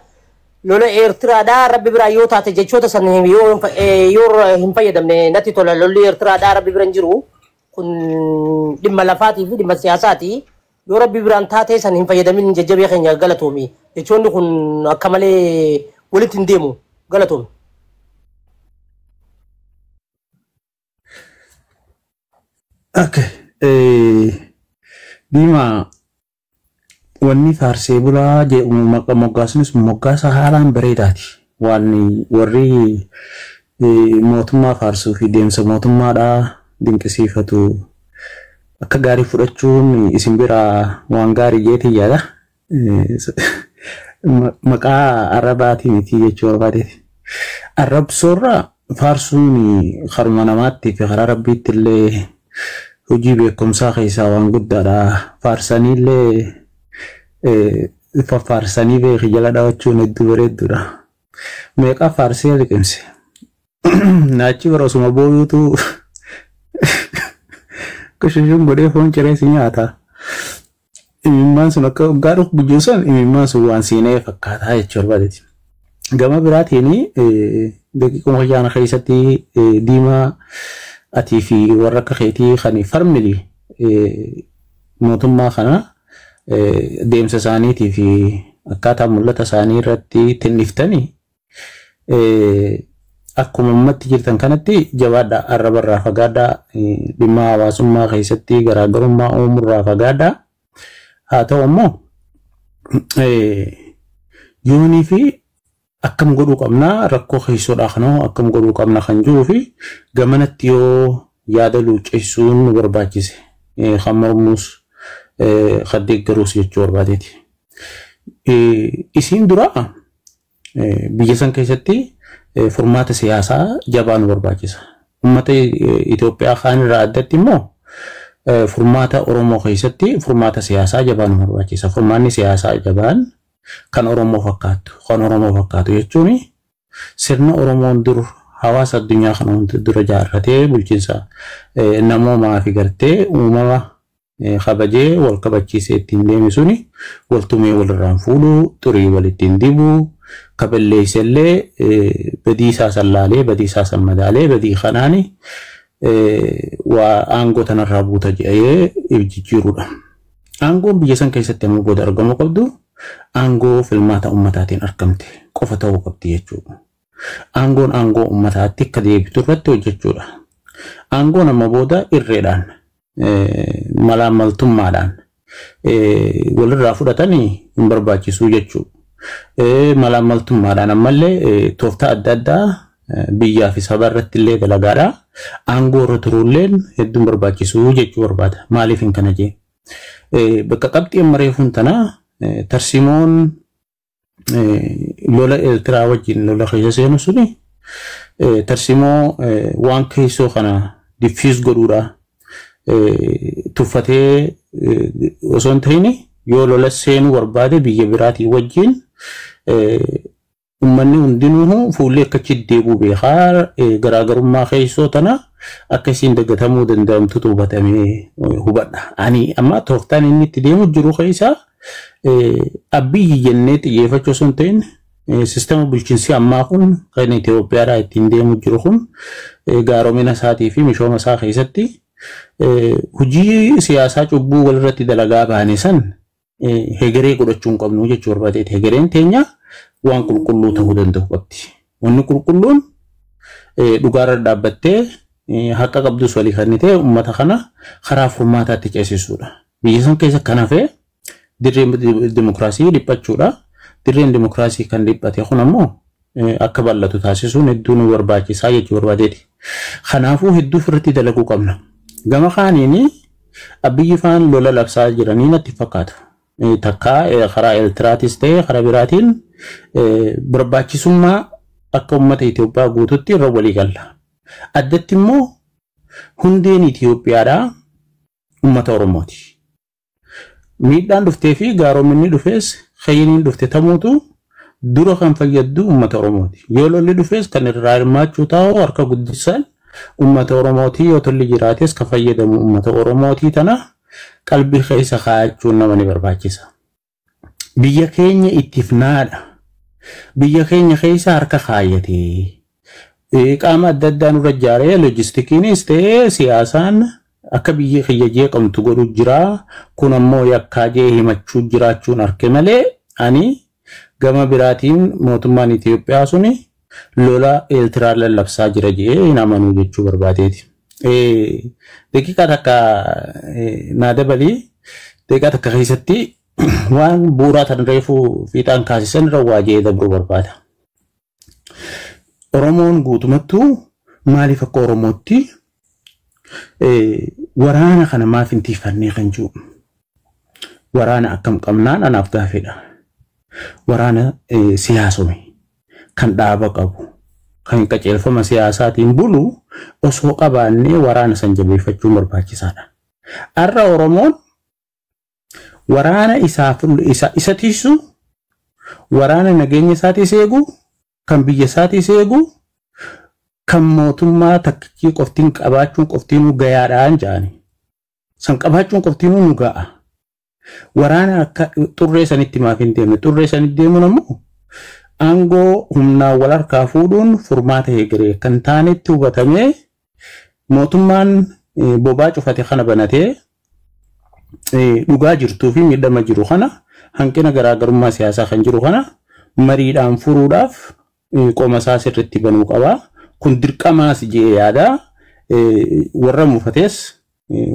lola Eertiraadhaa Rabbi biraa yoo taate jechoota san yoo hin fayyadamne natti tola. Lolli Eertiraadhaa Rabbi biraan jiru kun dhimma lafaatii fi dhimma siyaasaati. Yoo Rabbi biraan taate san hin fayyadamin jajjabee keenya galatoomi. Jechoonni kun akka malee walitti hin deemu galatoomi. Dima wanni faarsee bulaa jedhamu moggaasnis moggaasa haalaan bareedaati. Waan warri mootummaa faarsuu fi deemsa mootummaadhaa dinqisiifatu akka gaarii fudhachuun isin biraa waan gaarii jeetii yaada. Maqaa arrabaatii miti jechuu barbaadeeti. Arrabsoorra faarsuun harma namaatti fi karaa rabbiitti illee hojii beekumsaa keessaa waan guddaadha. Faarsaniillee faarsanii beeki jala dhawachuun hedduu bareedduudha. Meeqa faarsee liqimse? Naachi barasuma booyuutu kushushuun godhee foon ciree si nyaata. Imimmaan sun akka gaaruuf bujjuusan imimmaan sun waan siinee fakkaataa jechuu barbaadeeti. Gama biraatiin daqiiquma ayyaana keessatti diimaa atii fi warra akka keetii kan farmili mootummaa kana deemsa isaaniitii fi akkaataa mul'ata isaanii irratti tinniftanii akkuma ummatti jirtan kanatti jabaadhaa arrabarraa fagaadhaa dhimma hawaasummaa keessatti garaagarummaa uumurraa fagaadhaa. Haa ta'u immoo yoonii fi akkam godhuu qabnaa rakkoo keessoodhaa kanoo akkam godhuu qabna kan jiruu fi gamanatti yoo yaada luucessuun nu barbaachise kan mormuus kan deeggaruus jechuu barbaadeeti. Isiin dura biyya san keessatti furmaata siyaasaa jabaa nu barbaachisa. Uummata Itoophiyaa kaan irraa addatti immoo furmaata Oromoo keessatti furmaata siyaasaa jabaa nu barbaachisa. Furmaanni siyaasaa jabaan kan Oromoo fakkaatu jechuun sirna Oromoon dur hawaasa addunyaa kana hundi dura jaarratee bulchiinsa namoomaa fi gartee uumama kabajee wal kabachiisee ittiin deemu suni waltumee walirraan fuudhuu xurii walittiin dibuu kaballeessellee badii isaa sallaalee badii isaa sammadaalee badii kanaani waa aangoo tanarraa buuta jedhee jijjiiruudha. Aangoon biyya san keessatti ammoo booda argamuu qabdu aangoo filmaata ummataatiin argamte qofa ta'uu qabdi jechuudha. Aangoon aangoo ummataatti akka deebitu irratti hojjechuudha. Aangoon amma booda irreedhaan malaamaltummaadhaan walirraa fudhatanii hin barbaachisuu jechuudha. Malaamaltummaadhaan ammallee tooftaa adda addaa biyyaa fi saba irratti illee dalagaadha. Aangoo irra turuulleen hedduun barbaachisuu jechuu barbaada. Maaliif hin kana jee? Bakka qabxii amma reefuun tanaa tarsimoon lola Eertiraa wajjin lola keessa seenu suni tarsimoo waan keessoo kana diffiis godhuudha. Tuffatee osoo hin ta'in yoo lola seenuu barbaade biyya biraatii wajjin ummanni hundinuu fuullee akkachi deebuu beekaa garaagarummaa keessoo tana akka isiin dagatamuu danda'amtutu hubatamee hubadha. Ani amma tooftaan inni itti deemu jiru keessaa abbii jennee xiyyeeffachuu osoo hin ta'in sistema bulchiinsi ammaa kun kan Itoophiyaadhaa ittiin deemu jiru kun gaaromina isaatii fi misooma isaa keessatti hojii siyaasaa cubbuu walirratti dalagaa bahanii san hegeree godhachuu hin qabnu jechuu barbaadeeti. Hegereen teenya waan qulqulluu ta'uu danda'u qabdi. Wanni qulqulluun dhugaarra dhaabbattee haqa qabdus walii kennitee uummata kana karaa furmaataatti ceesisuudha. Biyya san keessa kan hafe dirreen dimokiraasii dhiphachuudha. Dirreen dimokiraasii kan dhiphate kun ammoo akka bal'atu taasisuun hedduu nu barbaachisaa jechuu barbaadeeti. Kanaafuu hedduu irratti dalaguu qabna. Gama kaaniin Abiyyi faan lola labsaa jiranii natti fakkaatu. Takka karaa Eertiraatis ta'e karaa biraatiin barbaachisummaa akka uummata Itoophiyaa guututti irra walii galla. Addatti immoo hundeen Itoophiyaadhaa uummata Oromooti. Miidhaan dhuftee fi gaaromni dhufees khayiniin dhufte tamuutu dura kan fayyaddu uummata Oromooti. Yoo lolli dhufees kan irraa hirmaachuu taa'u harka guddisan uummata Oromooti. Yoo tolli jiraates kan fayyadamu uummata Oromooti. Tana qalbii keessa kaayachuun nama ni barbaachisa. Biyya keenya ittifnaadha. Biyya keenya keessa harka kaayatee qaama adda addaa nurra ijaaree loojistikiinis ta'ee siyaasaan akka biyya kiyya jeeqamtu godhu jira. Kun ammoo yakkaajee himachuu jiraachuun arke malee ani gama biraatiin mootummaan Itoophiyaa suni lola Eertiraa lallabsaa jira jedhee hin amanuu jechuu barbaadeeti. Daqiiqaa takka naa dabalii daqiiqaa takka keessatti waan bu'uuraa tan reefuu fiixaan kaasisan irra waa jedhee dabruu barbaada. Oromoon guutumattuu maaliif akka Oromootti waraana kana maaf hin tiifannee kan jiru? Waraana akkam qabnaan anaaf gaafedha. Waraana siyaasome kan dhaaba qabu kan qajeelfama siyaasaatiin bulu osoo qabaannee waraana san jabeeffachuun barbaachisaadha. Har'a Oromoon waraana isa tiisu waraana nageenya isaatiis eegu kan biyya isaatiis eegu kan mootummaa takkii qoftiin qabaachuun qoftiinuu gayaadhaan jaani. San qabaachuun qoftiinuu nu ga'a. Waraana akka xurree sanitti maaf hin deemne? Xurree sanitti deemuun ammoo aangoo humnaa wal harkaa fuudhuun furmaata eegalee kan taanetti hubatamee mootummaan bobaa cufate kana banatee dhugaa jirtuu fi miidhama jiru kana hanqina garaagarummaa siyaasaa kan jiru kana mariidhaan furuudhaaf qoma isaa sirriitti banuu qaba. Kun dirqamaas jee yaada. Warra mufatees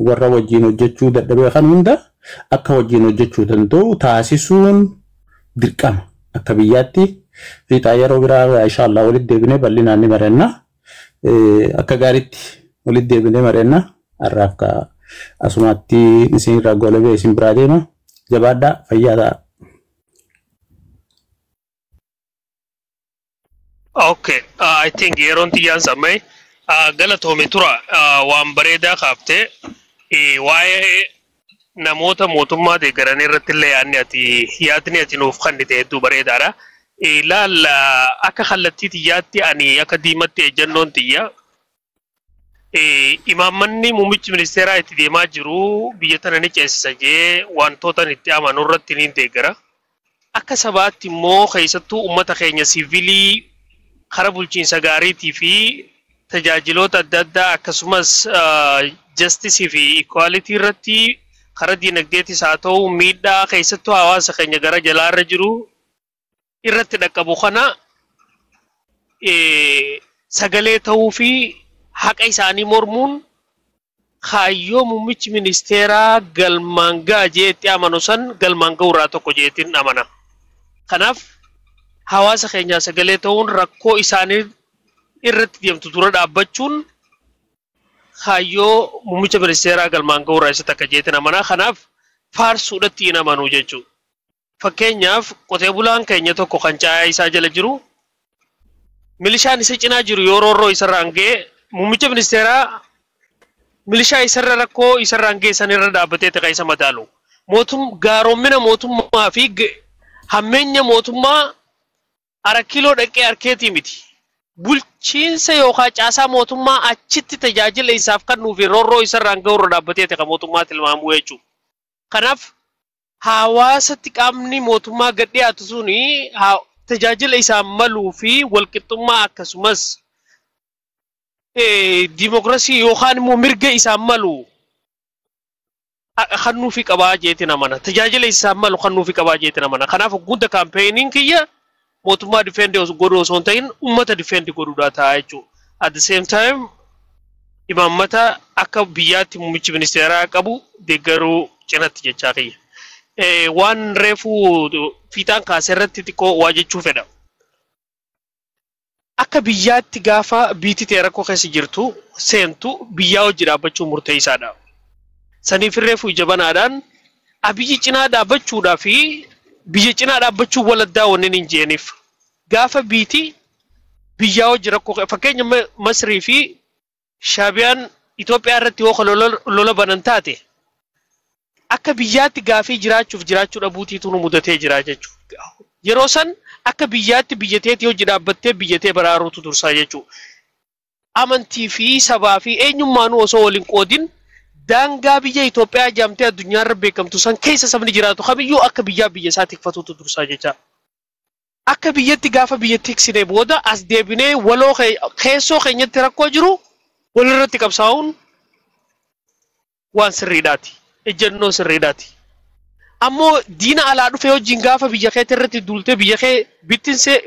warra wajjin hojjechuu dadhabee kan hunda akka wajjin hojjechuu danda'u taasisuun dirqama akka biyyaatti. Fiixaa yeroo biraa inshallah walitti deebinee bal'inaan ni marenna. Akka gaariitti walitti deebinee marenna. Har'aaf ka asumaatti isin irraa golabee isin biraa deema. Jabaadhaa fayyaa ta'a. Okay, I think yeroon tiyyaan sammee galatoome tura waan bareedaa kaaftee waa'ee namoota mootummaa deeggaran irratti illee yaadni ati nuuf kennite hedduu bareedaadha. Ilaal akka kallattii tiyyaatti ani akka diimatti ejjannoon tiyya. Imaammanni muummichi ministeeraa itti deemaa jiru biyya tana ni ceesisa jee wantoota itti amanu irratti ni deeggara. Akka sabaatti immoo keessattuu uummata keenya siviilii karaa bulchiinsa gaariitii fi tajaajiloota adda addaa akkasumas justisii fi equality irratti karaa diinagdeetis haa ta'u miidhaa keessattuu hawaasa keenya gara jalaarra jiru irratti dhaqqabu kana sagalee ta'uu fi haqa isaanii mormuun kaayyoo muummichi ministeeraa galmaan ga'a jeetti amanu san galmaan ga'urraa tokko jeetiin amana. Kanaaf hawaasa keenyaa sagalee ta'uun rakkoo isaanii irratti deemtu dura dhaabbachuun kaayyoo muummicha ministeeraa galmaan ga'urraa isa takka jeetiin amana. Kanaaf faarsuudhatti hin amanu jechuudha. Fakkeenyaaf qotee bulaan keenya tokko kan caayaa isaa jala jiru milishaan isa cinaa jiru yoo roorroo isarraan ga'e muummicha ministeeraa milishaa isarra rakkoo isarraan geessan irra dhaabbatee taqa isa madaalu. Gaaroommina mootummaa fi hammeenya mootummaa ara kiiloo dhaqee arkeetii miti. Bulchiinsa yookaan caasaa mootummaa achitti tajaajila isaaf kennuu fi roorroo isarraan ga'u irra dhaabbatee taqa mootummaa tilmaamuu jechuudha. Kanaaf hawaasatti qaamni mootummaa gad dhiyaatu suni tajaajila isaan maluu fi walqixxummaa akkasumas dimokiraasii yookaan immoo mirga isaan malu kennuu fi qabaa jeetiin amana. Tajaajila isaan malu kennuu fi qabaa jeetiin amana. Kanaaf guddaa kaampeenii kiyya mootummaa difeendi godhuu osoo hin ta'in uummata difeendi godhuudhaa ta'a jechuudha. At the same time imaammata akka biyyaatti muummichi ministeeraa qabu deeggaruu cinatti jechaa kiyya. waan reefu fiixaan kaasirratti xiqqoo waa jechuu fedha. Akka biyyaatti gaafa biititee rakkoo keessa jirtu seentu biyyaa hojii dhaabbachuu murteessaadha. Saniif reefu jabanaadhaan abiyyi cinaa dhaabbachuudhaa fi biyya cinaa dhaabbachuu waladdaa wanneen hin jeeniif. Gaafa biitii biyyaa hojii rakkoo fakkeenya Masrii fi Shaabiyaan Itoophiyaa irratti yoo lola banan taate akka biyyaatti gaafii jiraachuu dhabuutiitu nu mudatee jira jechuudha. Yeroo san akka biyyaatti biyyateetii hojii dhaabbattee biyyatee baraaruutu dursaa jechuudha. Amantii fi sabaa fi eenyummaanuu osoo waliin qoodin daangaa biyya Itoophiyaa jaamtee addunyaarra beekamtu san keessa sabni jiraatu kamiyyuu akka biyyaa biyya isaa tikfatuutu dursaa jecha. Akka biyyatti gaafa biyya tiksinee booda as deebinee waloo keessoo keenyatti rakkoo jiru walirratti qabsaa'uun waan sirriidhaati. Ejjennoo sirriidhaati. Ammoo diina alaa dhufee wajjin gaafa biyya keetti irratti duultee biyya kee bittinsee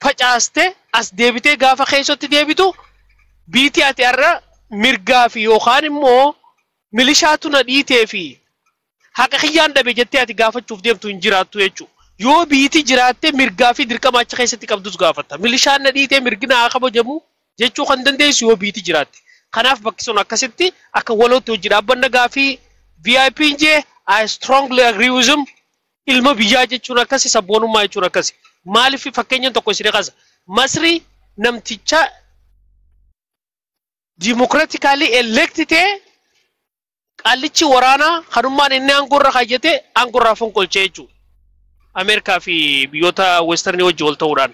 facaaste as deebitee gaafa keessatti deebitu biitii ati har'a mirgaa fi yookaan immoo milishaatu na dhiitee fi haqa kiyyaan dhabe jettee ati gaafachuuf deemtu hin jiraattu jechuudha. Yoo biitii jiraatte mirgaa fi dirqama achi keessatti qabdus gaafatta. Milishaan na dhiitee mirgina haa kabajamu jechuu kan dandeessu yoo biitii jiraatte. Kanaaf bakki sun akkasitti akka walootti hojii dhaabbanna gaafii VIP nje I strongly agree with him. Ilma biyyaa jechuun akkasi sabboonummaa jechuun akkasi. Maaliif fakkeenyaan tokko isin qasa. Masri namticha democratically elected qallichi waraanaa kanummaan inni aangorra kaayyate aangorraa fonqolchee jechuudha. Ameerikaa fi biyyoota western wajji wal ta'uudhaan.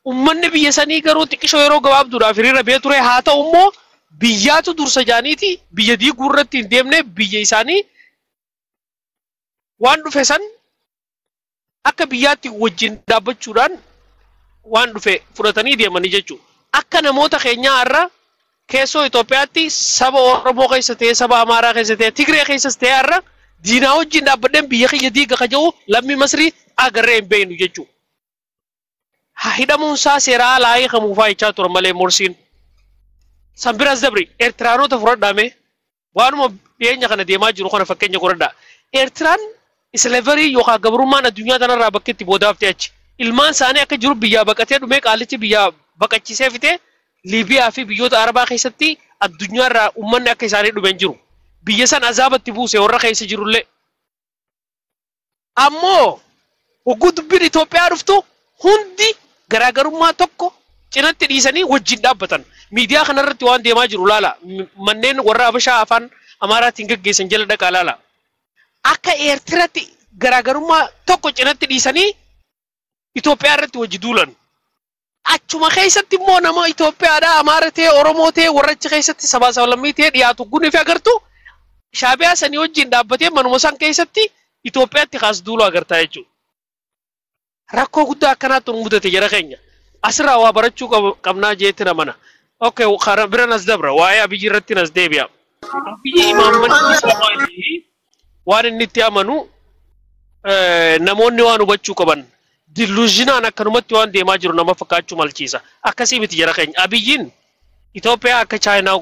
Uummanni biyya sanii garuu xiqqishoo yeroo gabaabduudhaaf hiriira bee ture haa ta'u immoo biyyaatu dursa jaaniiti biyya diiguu irratti hin deemne biyya isaanii waan dhufe san akka biyyaatti wajjin dhaabbachuudhaan waan dhufe fudhatanii deemanii jechuudha. Akka namoota keenyaa har'a keessoo Itoophiyaatti saba Oromoo keessa ta'e saba Amaaraa keessa ta'e Tigree keessas ta'e har'a diinaa wajjin dhaabbadheen biyya kiyya diiga kaja'u lammii Masrii agarree hin beeknu jechuudha. Hidhamuun isaa seeraa alaa hiikamuufaa jechaa ture malee Morsiin. Sambiras dabri Eertiraanota fudhadhaame waanuma dhiyeenya kana deemaa jiru kana fakkeenya godhadhaa. Eertiraan islaverii yookaan gabrummaan addunyaa kanarraa bakka itti boodaafte achi. Ilmaan isaanii akka jiru biyyaa baqatee dhumee qaalichi biyyaa baqachiisee fitee Liibiyaa fi biyyoota Arabaa keessatti addunyaarraa uummanni akka isaanii dhumeen jiru. Biyya san azaabatti buuse warra keessa jirullee. Ammoo hogguu dubbiin Itoophiyaa dhuftu hundi garaagarummaa tokko cinatti dhiisanii wajjin dhaabbatan. Miidiyaa kanarratti waan deemaa jiru laala. Manneen warra Habashaa afaan Amaaraatiin gaggeessan jala dhaqaa laala. Akka Eertiraatti garaagarummaa tokko cinatti dhiisanii Itoophiyaa irratti wajji duulan. Achuma keessatti immoo nama Itoophiyaadhaa Amaara ta'e Oromoo ta'e warra achi keessatti sabaa sablammii ta'e dhiyaatu gunni fi agartu Shaabiyaa sanii wajjin dhaabbatee manuma san keessatti Itoophiyaatti kaas duuluu agartaa jechuudha. Rakkoo guddaa akkanaatti nu mudate jara keenya. Asirraa waa barachuu qabnaa jeetti namana. Okay, karaa bira nas dabra waa'ee Abiyyi irratti nas deebi'a. Abiyyi imaammanni isaa waan inni itti amanu namoonni waan hubachuu qaban. Delusionaan akkanumatti waan deemaa jiru nama fakkaachuu malchiisa. Akkasii miti jara keenya. Abiyyiin Itoophiyaa akka Chaayinaa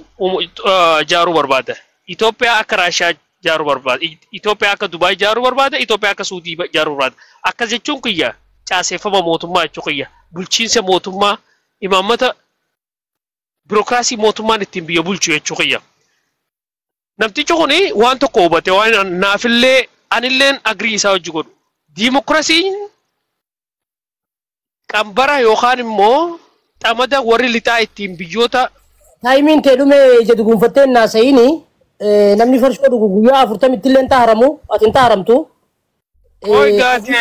ijaaruu barbaada. Itoophiyaa akka Raashiyaa ijaaruu barbaada. Itoophiyaa akka Dubaay ijaaruu barbaada. Itoophiyaa akka Suudii ijaaruu barbaada. Akkas jechuun kiyya caaseeffama mootummaa jechuu kiyya. Bulchiinsa mootummaa imaammata birookiraasii mootummaan ittiin biyya bulchu jechuu kiyya. Namtichi kuni waan tokko hubate waan naafillee anilleen agrii isaa hojii godhu. Diimokiraasiin qambara yookaan immoo xamada warri lixaa ittiin biyyoota Taayimiin ta'e dhume jedhu gonfattee naasayini namni farshoo dhugu guyyaa 40 illee hin taaramu ati hin taaramtu. Oi gaate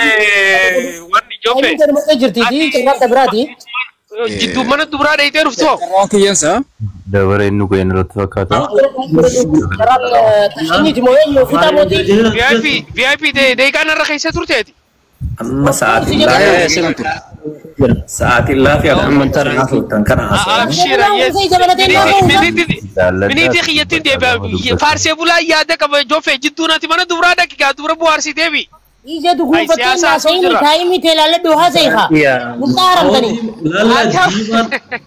wanni jofe. Taayimiin ta'e dhume jirti carraa biraati. Jiddu mana dubraa dheeyitee dhuftu. Carraa kiyyansa. Dabareen nu goone irratti fakkaata. VIP deeqaan irra keessa turteeti. Amma sa'aatiin fi amantaan hafuutan kana Abshira miniti xiyyattiin deebi'a faarsee bulaa yaada qaba jofe jidduu naati mana dubraa daqiiqaa dubra bu'aarsii deebi. Ija dugun fakkeen naasayini taayimii teelaalee dhuhaa seeqa. Mutaaramtanii.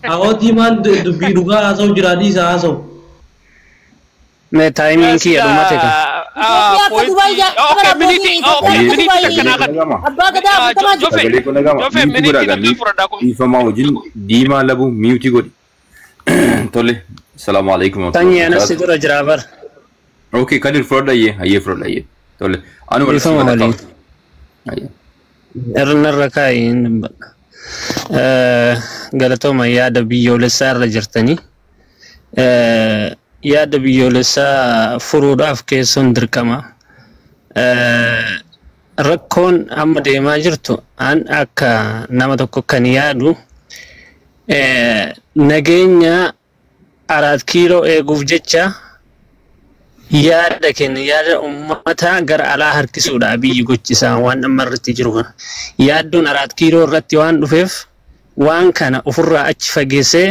Lalla diimaan dubbii dhugaa haasa'u jiraadhi isaa haasa'u. Me timing ki ya dumate ka. Ifama wajin dima labu mute godi. Tole. Assalamu alaikum. Tanya na sidura jirabar. Okay, kadir froda ye froda ye. Tole. Anu wala. Erna rakain. Galatoma yaada biyyoolessaa irra jirtanii yaada biyyoolessaa furuudhaaf keessoon dirqama. Rakkoon amma deemaa jirtu an akka nama tokko kan yaadu nageenya 4 kiiloo eeguuf jecha yaada keenya yaada ummata gara alaa harkisuudha biyyi gochisaa waan amma irratti jiru kana yaaddoon 4 kiiloo irratti waan dhufeef waan kana ofirraa achi fageessee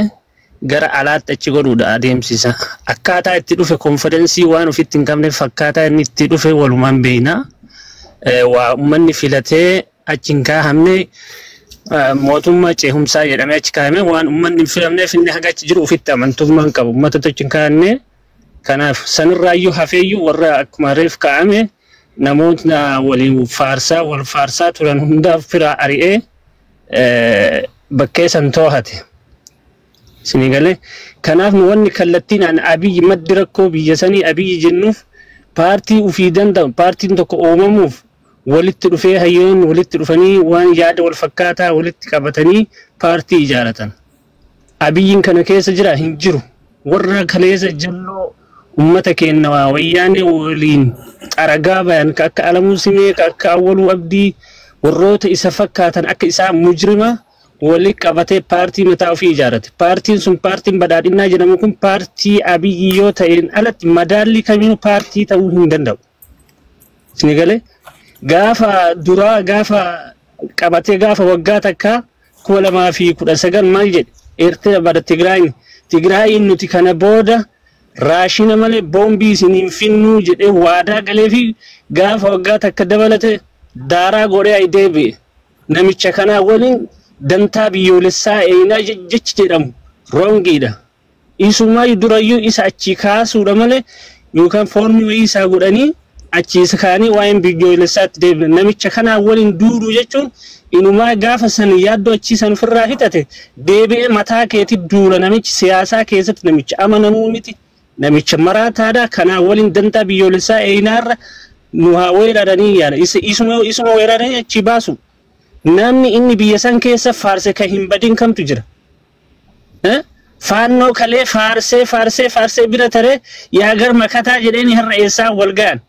gara alaatti achi godhuudha adeemsisa. Akkaataa itti dhufe konfidensii waan ofitti hin qabne fakkaataa inni itti dhufe walumaan beekna. Waa uummanni filatee achi hin kaahamne mootummaa ceehumsaa jedhamee achi kaahame waan uummanni hin filamneef inni haga achi jiru ofitti amantummaa hin qabu. Uummata achi hin kaahanne kanaaf sanirraayyuu hafeeyyuu warra akkuma reef kaa'ame namoota waliin wal faarsaa turan hundaaf fira ari'ee bakkee san toohate. Sinigale kanaaf nu wanni kallattiin an abiyyi maddi rakkoo biyya sanii abiyyi jennuuf paartii ufii danda'u paartiin tokko uumamuuf walitti dhufee hayyoon walitti dhufanii waan yaada wal fakkaataa walitti qabatanii paartii ijaaratan. Abiyyiin kana keessa jira hin jiru. Warra kaleessa jalloo ummata keenya wayyaanee waliin xaragaa bayan akka Alamuu Simee akka Awwaluu Abdii warroota isa fakkaatan akka isaa mujrima wali qabatee paartii mataa ofii ijaarate. Paartiin sun paartiin badhaadhinaa jedhamu kun paartii abiyyi yoo ta'een alatti madaalli kamiinuu paartii ta'uu hin danda'u. Sinigale gaafa duraa gaafa qabatee gaafa waggaa takka 2019 maal jedhe Eertira bada Tigraayin nuti kana booda raashina malee boombii isiniin finnuu jedhee waadaa galee fi gaafa waggaa takka dabalate daaraa godhee ay deebi'e. Namicha kanaa waliin dantaa biyyoolessaa eenaa jechi jedhamu rongiidha. Isumaa durayyuu isa achi kaasuudha malee yookaan foormii wayii isaa godhanii achi isa kaanii waa'een biyyoolessaatti deebine. Namicha kanaa waliin duuduu jechuun inumaa gaafa san yaaddoo achi san ofirraa fixate deebi'ee mataa keetti duula. Namichi siyaasaa keessatti namicha amanamuu miti. Namicha maraataadha. Kanaa waliin dantaa biyyoolessaa eenaarra nu haa weeraranii yaada. Isuma weeraranii achi baasu. Namni inni biyya san keessa faarse kan hin badin kamtu jira. Faannoo kalee faarsee bira taree yaa gar makataa jedheeni har'a eessaa wal ga'an.